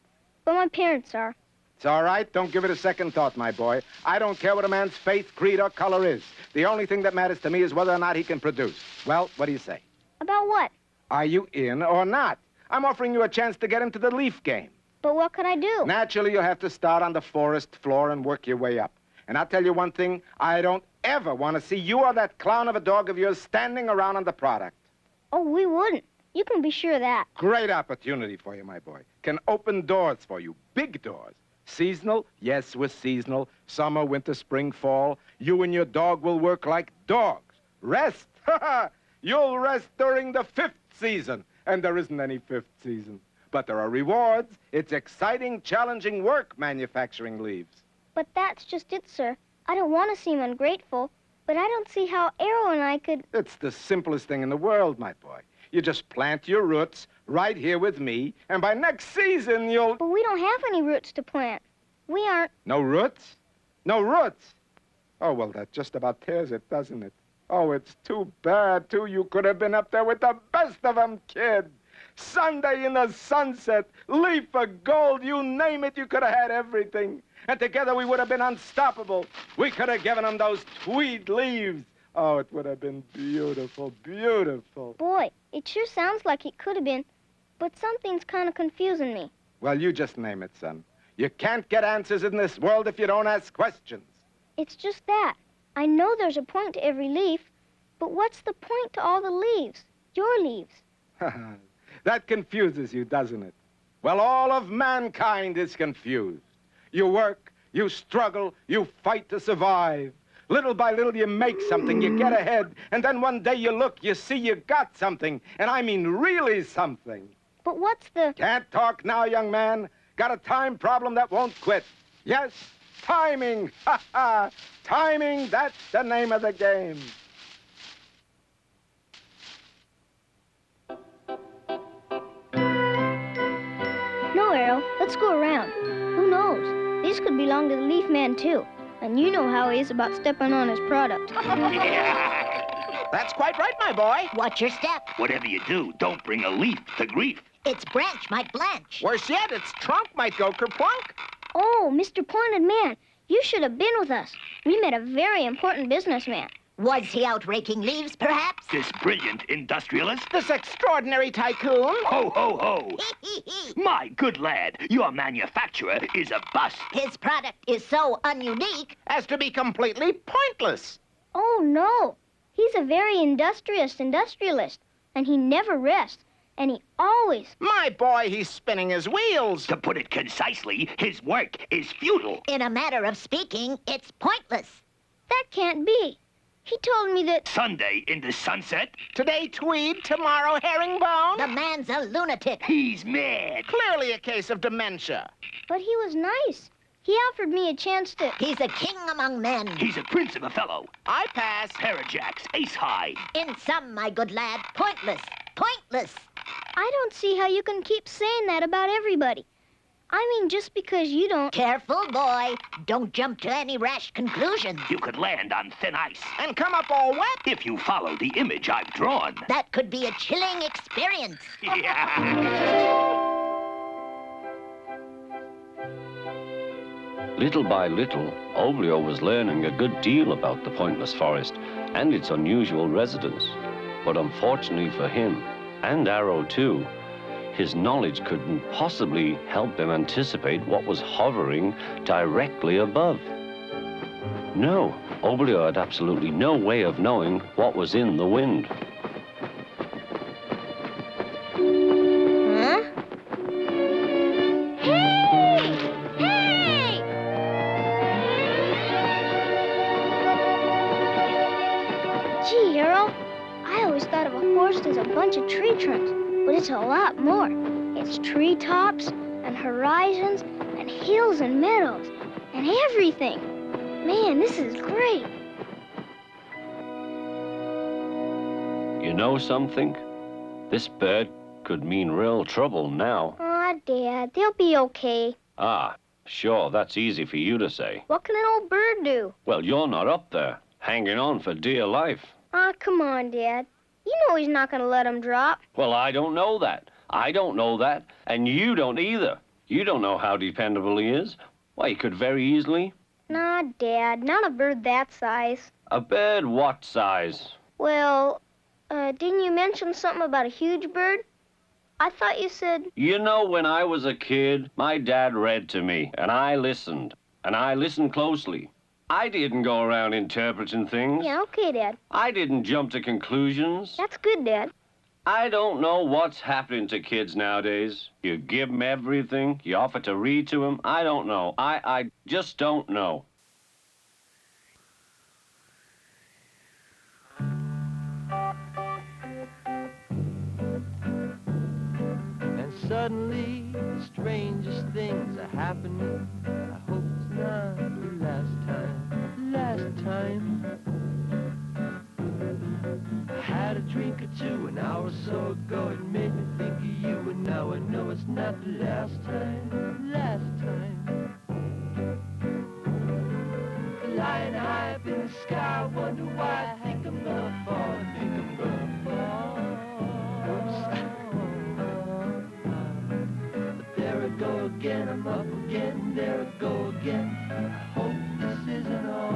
But my parents are. It's all right. Don't give it a second thought, my boy. I don't care what a man's faith, creed, or color is. The only thing that matters to me is whether or not he can produce. Well, what do you say? About what? Are you in or not? I'm offering you a chance to get into the leaf game. But what could I do? Naturally, you'll have to start on the forest floor and work your way up. And I'll tell you one thing, I don't ever want to see you or that clown of a dog of yours standing around on the product. Oh, we wouldn't. You can be sure of that. Great opportunity for you, my boy. Can open doors for you, big doors. Seasonal? Yes, we're seasonal. Summer, winter, spring, fall. You and your dog will work like dogs. Rest? You'll rest during the 5th season. And there isn't any 5th season. But there are rewards. It's exciting, challenging work, manufacturing leaves. But that's just it, sir. I don't want to seem ungrateful, but I don't see how Arrow and I could... It's the simplest thing in the world, my boy. You just plant your roots right here with me, and by next season you'll... But we don't have any roots to plant. We aren't... No roots? No roots? Oh, well, that just about tears it, doesn't it? Oh, it's too bad, too. You could have been up there with the best of them, kid. Sunday in the sunset, leaf of gold, you name it, you could have had everything. And together we would have been unstoppable. We could have given them those tweed leaves. Oh, it would have been beautiful, beautiful. Boy, it sure sounds like it could have been, but something's kind of confusing me. Well, you just name it, son. You can't get answers in this world if you don't ask questions. It's just that. I know there's a point to every leaf, but what's the point to all the leaves? Your leaves. That confuses you, doesn't it? Well, all of mankind is confused. You work, You struggle, you fight to survive. Little by little, you make something, you get ahead, and then one day you look, you see you got something, and I mean really something. But what's the... Can't talk now, young man. Got a time problem that won't quit. Yes, timing. Ha ha. Timing, that's the name of the game. No, Arrow, let's go around. Who knows? These could belong to the Leaf Man, too. And you know how he is about stepping on his product. That's quite right, my boy. Watch your step. Whatever you do, don't bring a leaf to grief. Its branch might blanch. Worse yet, its trunk might go kerplunk. Oh, Mr. Pointed Man, you should have been with us. We met a very important businessman. Was he out raking leaves, perhaps? This brilliant industrialist? This extraordinary tycoon? Ho, ho, ho. My good lad, your manufacturer is a bust. His product is so ununique as to be completely pointless. Oh, no. He's a very industrious industrialist, and he never rests. And he always... My boy, he's spinning his wheels. To put it concisely, his work is futile. In a matter of speaking, it's pointless. That can't be. He told me that... Sunday in the sunset? Today tweed, tomorrow herringbone? The man's a lunatic. He's mad. Clearly a case of dementia. But he was nice. He offered me a chance to... He's a king among men. He's a prince of a fellow. I pass. Pair of jacks, ace high. In sum, my good lad, pointless. Pointless. I don't see how you can keep saying that about everybody. I mean, just because you don't... Careful, boy. Don't jump to any rash conclusions. You could land on thin ice. And come up all wet. If you follow the image I've drawn. That could be a chilling experience. Little by little, Oblio was learning a good deal about the pointless forest and its unusual residents. But unfortunately for him, and Arrow too, his knowledge couldn't possibly help him anticipate what was hovering directly above. No, Oblio had absolutely no way of knowing what was in the wind. Huh? Hey! Hey! Gee, Arrow, I always thought of a forest as a bunch of tree trunks. But it's a lot more. It's treetops and horizons and hills and meadows and everything. Man, this is great. You know something? This bird could mean real trouble now. Aw, Dad, they'll be okay. Ah, sure, that's easy for you to say. What can an old bird do? Well, you're not up there, hanging on for dear life. Aw, come on, Dad. You know he's not going to let him drop. Well, I don't know that. I don't know that. And you don't either. You don't know how dependable he is. Why, he could very easily... Nah, Dad, not a bird that size. A bird what size? Well, didn't you mention something about a huge bird? I thought you said... You know, when I was a kid, my dad read to me, and I listened. And I listened closely. I didn't go around interpreting things. Yeah, okay, Dad. I didn't jump to conclusions. That's good, Dad. I don't know what's happening to kids nowadays. You give them everything. You offer to read to them. I don't know. I just don't know. And suddenly, the strangest things are happening. I hope it's not the last time. I had a drink or two an hour or so ago. It made me think of you, and now I know it's not the last time. Flying high up in the sky, I wonder why. I think I'm gonna fall. But there I go again, I'm up again, there I go again. I hope this isn't all.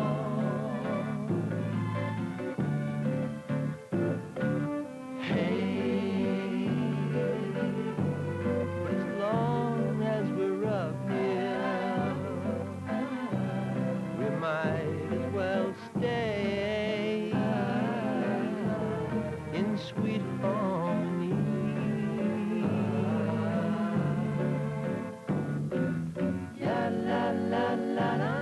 Sweet harmony. La la la la la.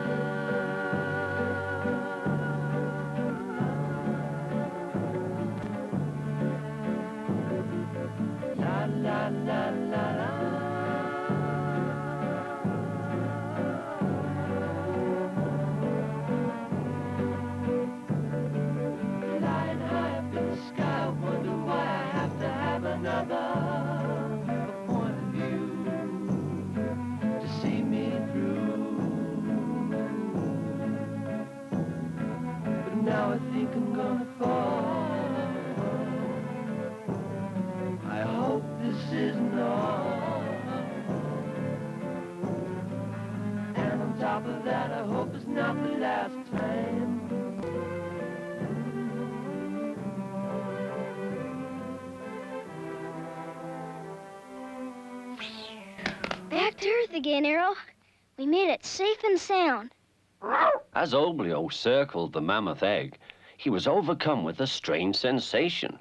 again, Arrow. We made it safe and sound. As Oblio circled the mammoth egg, he was overcome with a strange sensation.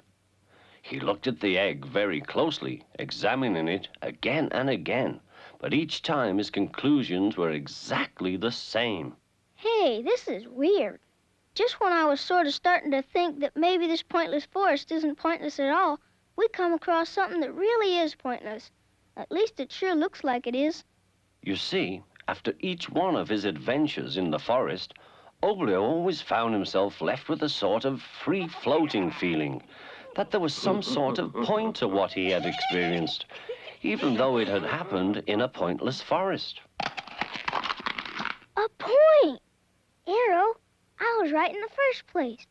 He looked at the egg very closely, examining it again and again, but each time his conclusions were exactly the same. Hey, this is weird. Just when I was sort of starting to think that maybe this pointless forest isn't pointless at all, we come across something that really is pointless. At least it sure looks like it is. You see, after each one of his adventures in the forest, Oblio always found himself left with a sort of free-floating feeling, that there was some sort of point to what he had experienced, even though it had happened in a pointless forest. A point! Arrow, I was right in the first place.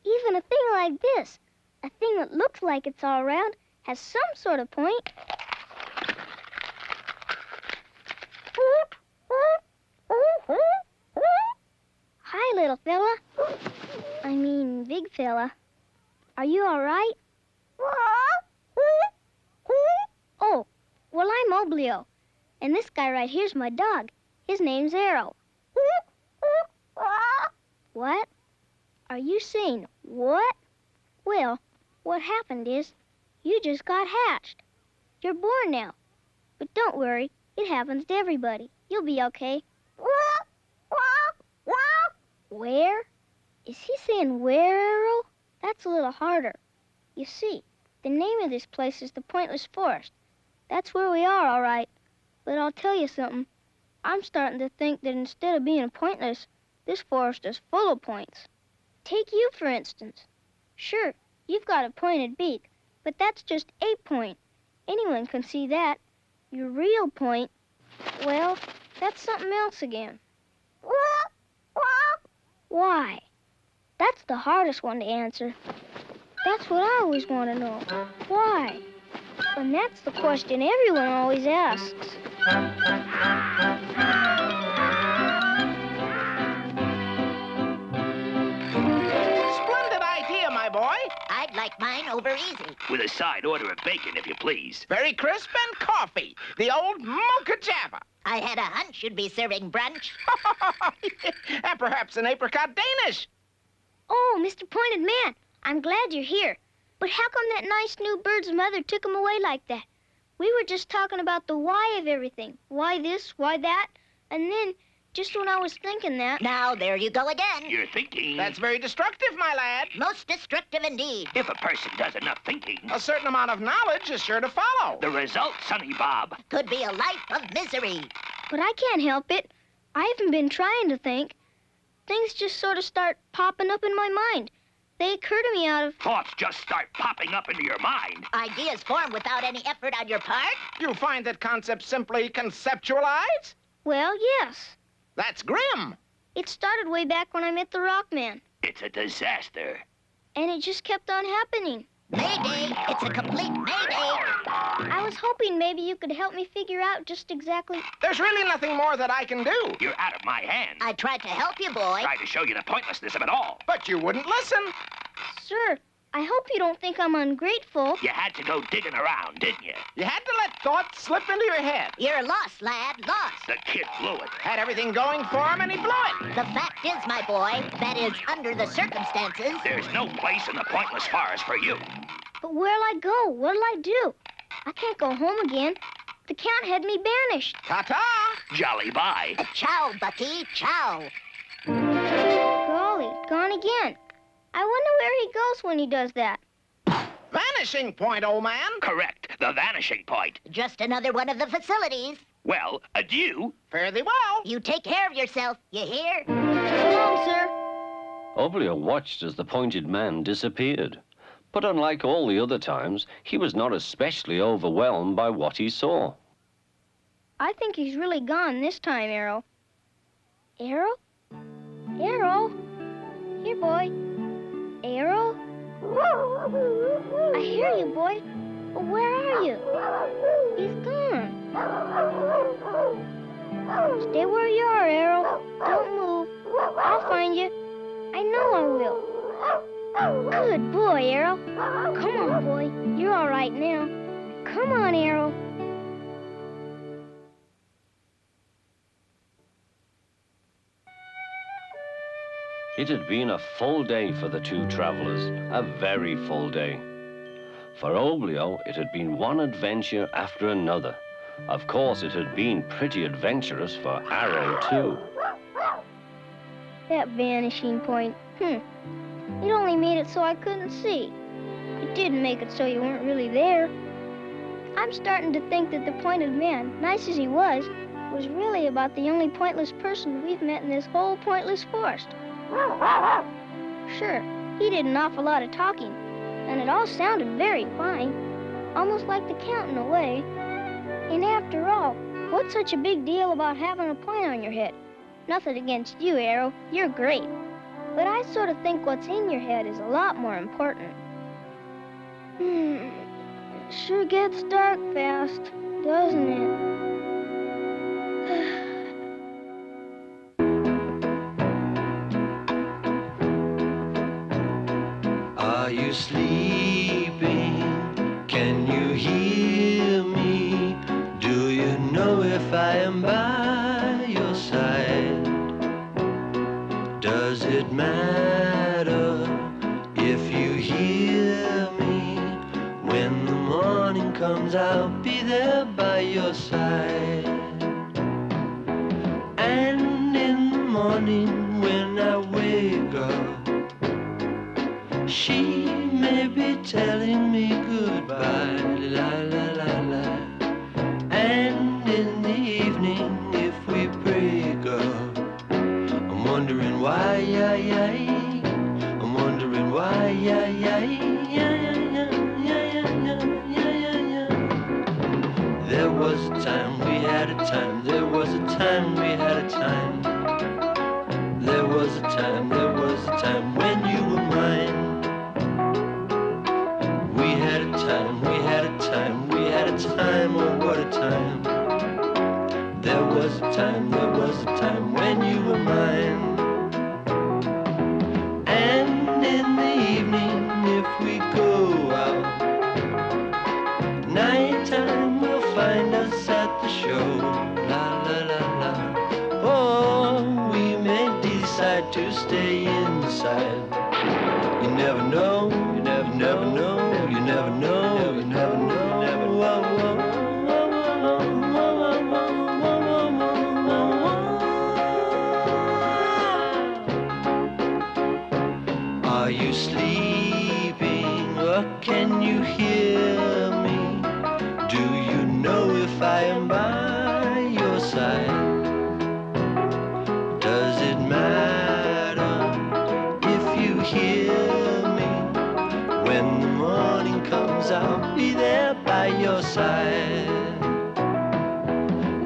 Even a thing like this, a thing that looks like it's all round, has some sort of point. Hi, little fella. I mean, big fella. Are you all right? Oh, well, I'm Oblio. And this guy right here's my dog. His name's Arrow. What? Are you saying what? Well, what happened is you just got hatched. You're born now. But don't worry, it happens to everybody. You'll be okay. Where? Is he saying where, Arrow? That's a little harder. You see, the name of this place is the Pointless Forest. That's where we are, all right. But I'll tell you something. I'm starting to think that instead of being pointless, this forest is full of points. Take you, for instance. Sure, you've got a pointed beak, but that's just a point. Anyone can see that. Your real point, well, that's something else again. Why? That's the hardest one to answer. That's what I always want to know. Why? And that's the question everyone always asks. Splendid idea, my boy. I'd like mine over easy. With a side order of bacon, if you please. Very crisp and coffee. The old mocha java. I had a hunch you'd be serving brunch. And perhaps an apricot Danish. Oh, Mr. Pointed Man, I'm glad you're here. But how come that nice new bird's mother took him away like that? We were just talking about the why of everything. Why this, why that? And then, just when I was thinking that... Now, there you go again. You're thinking. That's very destructive, my lad. Most destructive indeed. If a person does enough thinking, A certain amount of knowledge is sure to follow. the result, Sonny Bob. Could be a life of misery. But I can't help it. I haven't been trying to think. Things just sort of start popping up in my mind. They occur to me out of... Thoughts just start popping up into your mind. Ideas form without any effort on your part? You find that concepts simply conceptualize? Well, yes. That's grim. It started way back when I met the Rock Man. It's a disaster. And it just kept on happening. Mayday! It's a complete mayday! I was hoping maybe you could help me figure out just exactly... There's really nothing more that I can do. You're out of my hands. I tried to help you, boy. Tried to show you the pointlessness of it all. But you wouldn't listen. Sir, I hope you don't think I'm ungrateful. You had to go digging around, didn't you? You had to let thoughts slip into your head. You're lost, lad, lost. The kid blew it. Had everything going for him, and he blew it. The fact is, my boy, that is, under the circumstances... There's no place in the pointless forest for you. But where'll I go? What'll I do? I can't go home again. The Count had me banished. Ta-ta! Jolly bye. Ciao, Bucky, ciao. Golly, gone again. I wonder where he goes when he does that. Vanishing point, old man. Correct. The vanishing point. Just another one of the facilities. Well, adieu. Fare thee well. You take care of yourself, you hear? So long, sir. Oblio watched as the pointed man disappeared. But unlike all the other times, he was not especially overwhelmed by what he saw. I think he's really gone this time, Arrow. Arrow? Arrow? Here, boy. Arrow? I hear you, boy. But where are you? He's gone. Stay where you are, Arrow. Don't move. I'll find you. I know I will. Good boy, Arrow. Come on, boy. You're all right now. Come on, Arrow. It had been a full day for the two travelers, a very full day. For Oblio, it had been one adventure after another. Of course, it had been pretty adventurous for Arrow, too. That vanishing point, it only made it so I couldn't see. It didn't make it so you weren't really there. I'm starting to think that the pointed man, nice as he was really about the only pointless person we've met in this whole pointless forest. Sure, he did an awful lot of talking, and it all sounded very fine, almost like the Count in a way. And after all, what's such a big deal about having a point on your head? Nothing against you, Arrow, you're great. But I sort of think what's in your head is a lot more important. It sure gets dark fast, doesn't it? Are you sleeping? Can you hear me? Do you know if I am by your side? Does it matter if you hear me? When the morning comes, I'll be there by your side. And in the morning when I wake up, she may be telling me goodbye, la la la la. And in the evening, if we break up, I'm wondering why, I'm wondering why, There was a time we had a time, there was a time we had a time. There was a time when you were mine. We had a time, we had a time, we had a time, oh what a time. There was a time when you were mine. And in the evening, if we go out, nighttime will find us at the show, la la la la. Oh, we may decide to stay inside. You never know, you never know, you never know, you never know, never know. Are you sleeping or can you hear me? Do you know if I am by your side? Does it matter if you hear me? When the morning comes, I'll be there by your side.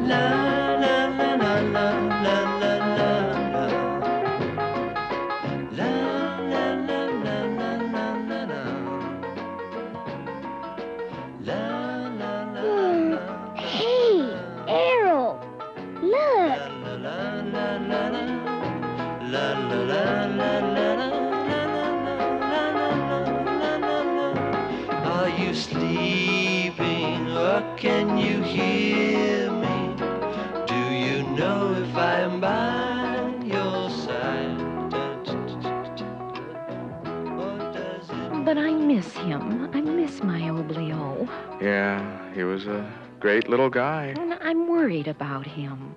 La la la la la la la la la. La la la la la la la la. La la la la. Hey, Arrow, look. La la la la la. La la la la la la. Are you sleeping or can you hear me? Do you know if I am by your side? But I miss him. I miss my Oblio. Yeah, he was a great little guy. And I'm worried about him.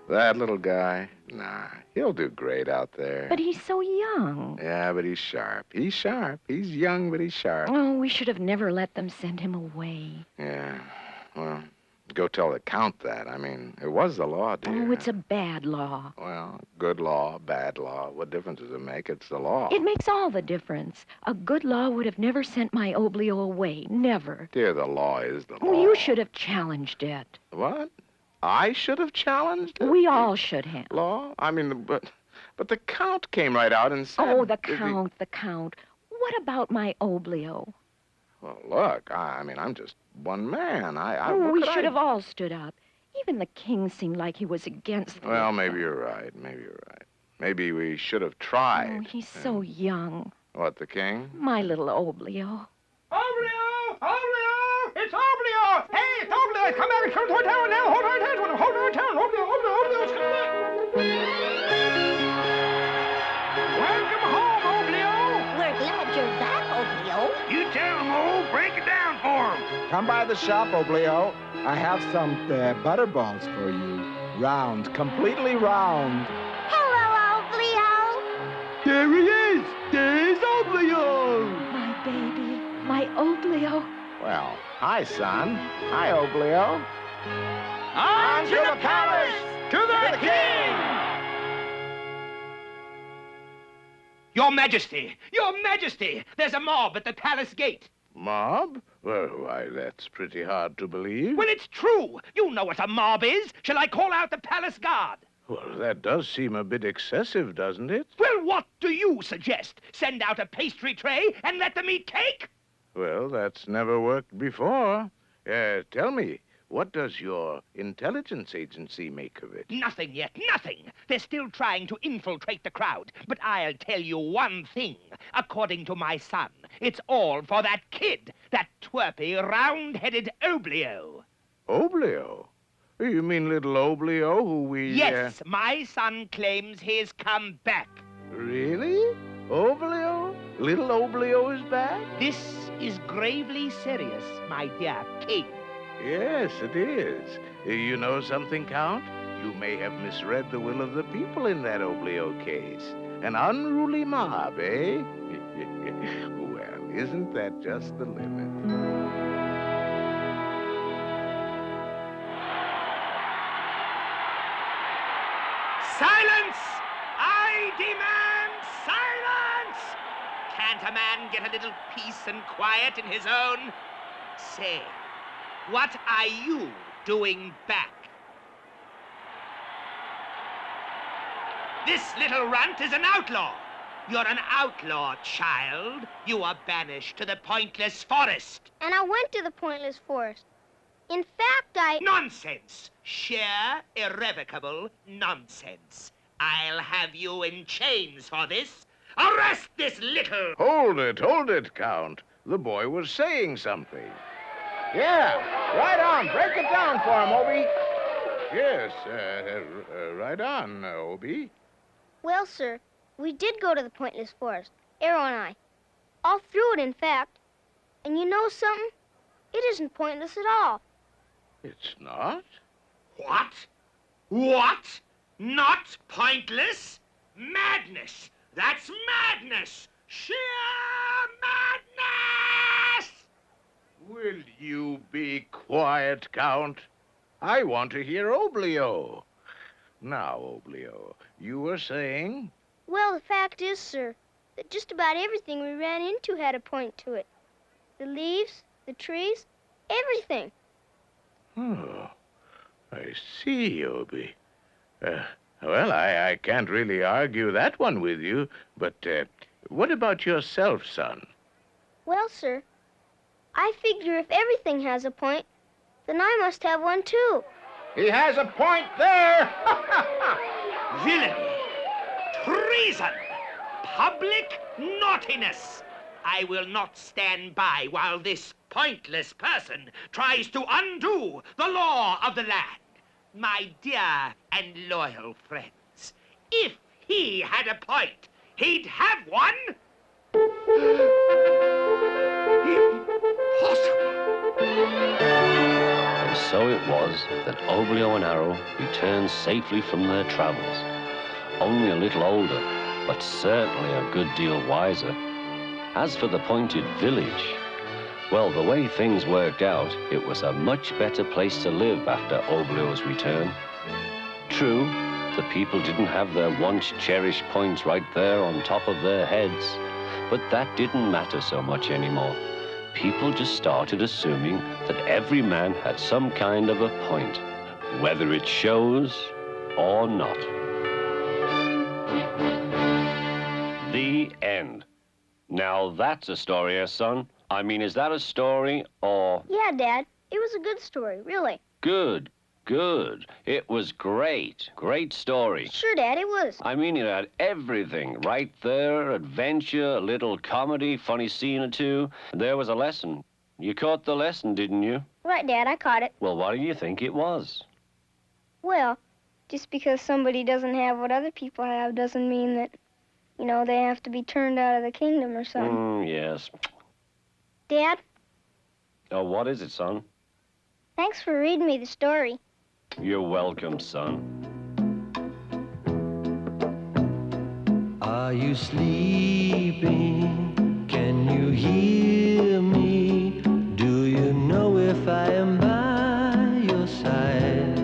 That little guy? Nah, he'll do great out there. But he's so young. Yeah, but he's sharp. He's sharp. He's young, but he's sharp. Oh, we should have never let them send him away. Yeah, well, go tell the Count that. I mean, it was the law, dear. Oh, it's a bad law. Well, good law, bad law. What difference does it make? It's the law. It makes all the difference. A good law would have never sent my Oblio away. Never. Dear, the law is the law. Oh, you should have challenged it. What? I should have challenged it? We all should have. Law? I mean, but the Count came right out and said... Oh, the Count. What about my Oblio? Well, look, I mean, I'm just one man. We should have all stood up. Even the king seemed like he was against the Well, maybe you're right. Maybe we should have tried. Oh, he's so young. What, the king? My little Oblio. Oblio! Oblio! It's Oblio! Hey, it's Oblio! It's come back! It's come to our town now! Hold our town! Hold our town! Oblio! It's come back! Oblio? You tell him, old. Break it down for him. Come by the shop, Oblio. I have some butter balls for you. Round, completely round. Hello, Oblio. There he is! There's Oblio! My baby, my Oblio. Well, hi, son. Hi, Oblio. On to the palace! To the king! Your Majesty! Your Majesty! There's a mob at the palace gate. Mob? Well, why, that's pretty hard to believe. Well, it's true. You know what a mob is. Shall I call out the palace guard? Well, that does seem a bit excessive, doesn't it? Well, what do you suggest? Send out a pastry tray and let them eat cake? Well, that's never worked before. Tell me, what does your intelligence agency make of it? Nothing yet, nothing. They're still trying to infiltrate the crowd. But I'll tell you one thing. According to my son, it's all for that kid, that twerpy, round-headed Oblio. Oblio? You mean little Oblio who we... Yes, my son claims he's come back. Really? Oblio? Little Oblio is back? This is gravely serious, my dear king. Yes, it is. You know something, Count? You may have misread the will of the people in that Oblio case. An unruly mob, eh? Well, isn't that just the limit? Silence! I demand silence! Can't a man get a little peace and quiet in his own? Say, what are you doing back? This little runt is an outlaw. You're an outlaw, child. You are banished to the pointless forest. And I went to the pointless forest. In fact, Nonsense! Sheer, irrevocable nonsense. I'll have you in chains for this. Arrest this little... Hold it, Count. The boy was saying something. Yeah, right on. Break it down for him, Obi. Yes, right on, Obi. well, sir, we did go to the pointless forest, Arrow and I. All through it, in fact. And you know something? It isn't pointless at all. It's not? What? What? Not pointless? Madness! That's madness! Sheer madness! Will you be quiet, Count? I want to hear Oblio. Now, Oblio, you were saying? Well, the fact is, sir, that just about everything we ran into had a point to it. The leaves, the trees, everything. Oh, I see, Obi. Well, I can't really argue that one with you, but what about yourself, son? Well, sir, I figure if everything has a point, then I must have one, too. He has a point there! Villainy! Treason! Public naughtiness! I will not stand by while this pointless person tries to undo the law of the land. My dear and loyal friends, if he had a point, he'd have one. Impossible. And so it was that Oblio and Arrow returned safely from their travels, only a little older, but certainly a good deal wiser. As for the pointed village, well, the way things worked out, it was a much better place to live after Oblio's return. True, the people didn't have their once cherished points right there on top of their heads, but that didn't matter so much anymore. People just started assuming that every man had some kind of a point, whether it shows or not. The end. Now that's a story, son. I mean, is that a story, or... Yeah, Dad. It was a good story, really. Good. It was great. Great story. Sure, Dad, it was. I mean, it had everything right there. Adventure, a little comedy, funny scene or two. There was a lesson. You caught the lesson, didn't you? Right, Dad, I caught it. Well, what do you think it was? Well, just because somebody doesn't have what other people have doesn't mean that, they have to be turned out of the kingdom or something. Yes. Dad, Oh, what is it, son? thanks for reading me the story. You're welcome, son. Are you sleeping? Can you hear me? Do you know if I am by your side?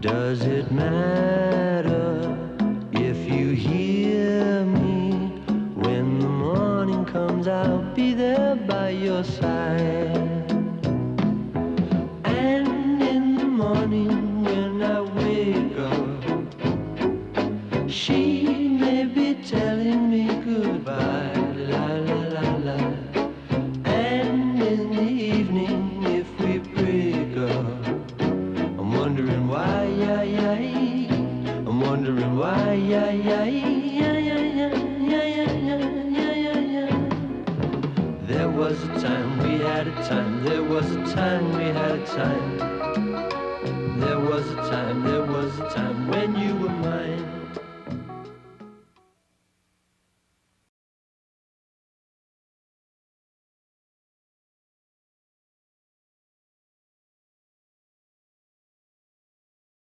Does it matter if you hear me? When the morning comes, I'll be there by your side. And in the morning when I wake up, she may be telling me goodbye, la la la la. And in the evening, if we break up, I'm wondering why, yeah, yeah. I'm wondering why, yeah, yeah, yeah, yeah, yeah, yeah, yeah, yeah, yeah, yeah. There was a time we had a time. There was a time we had a time. There was a time when you were mine.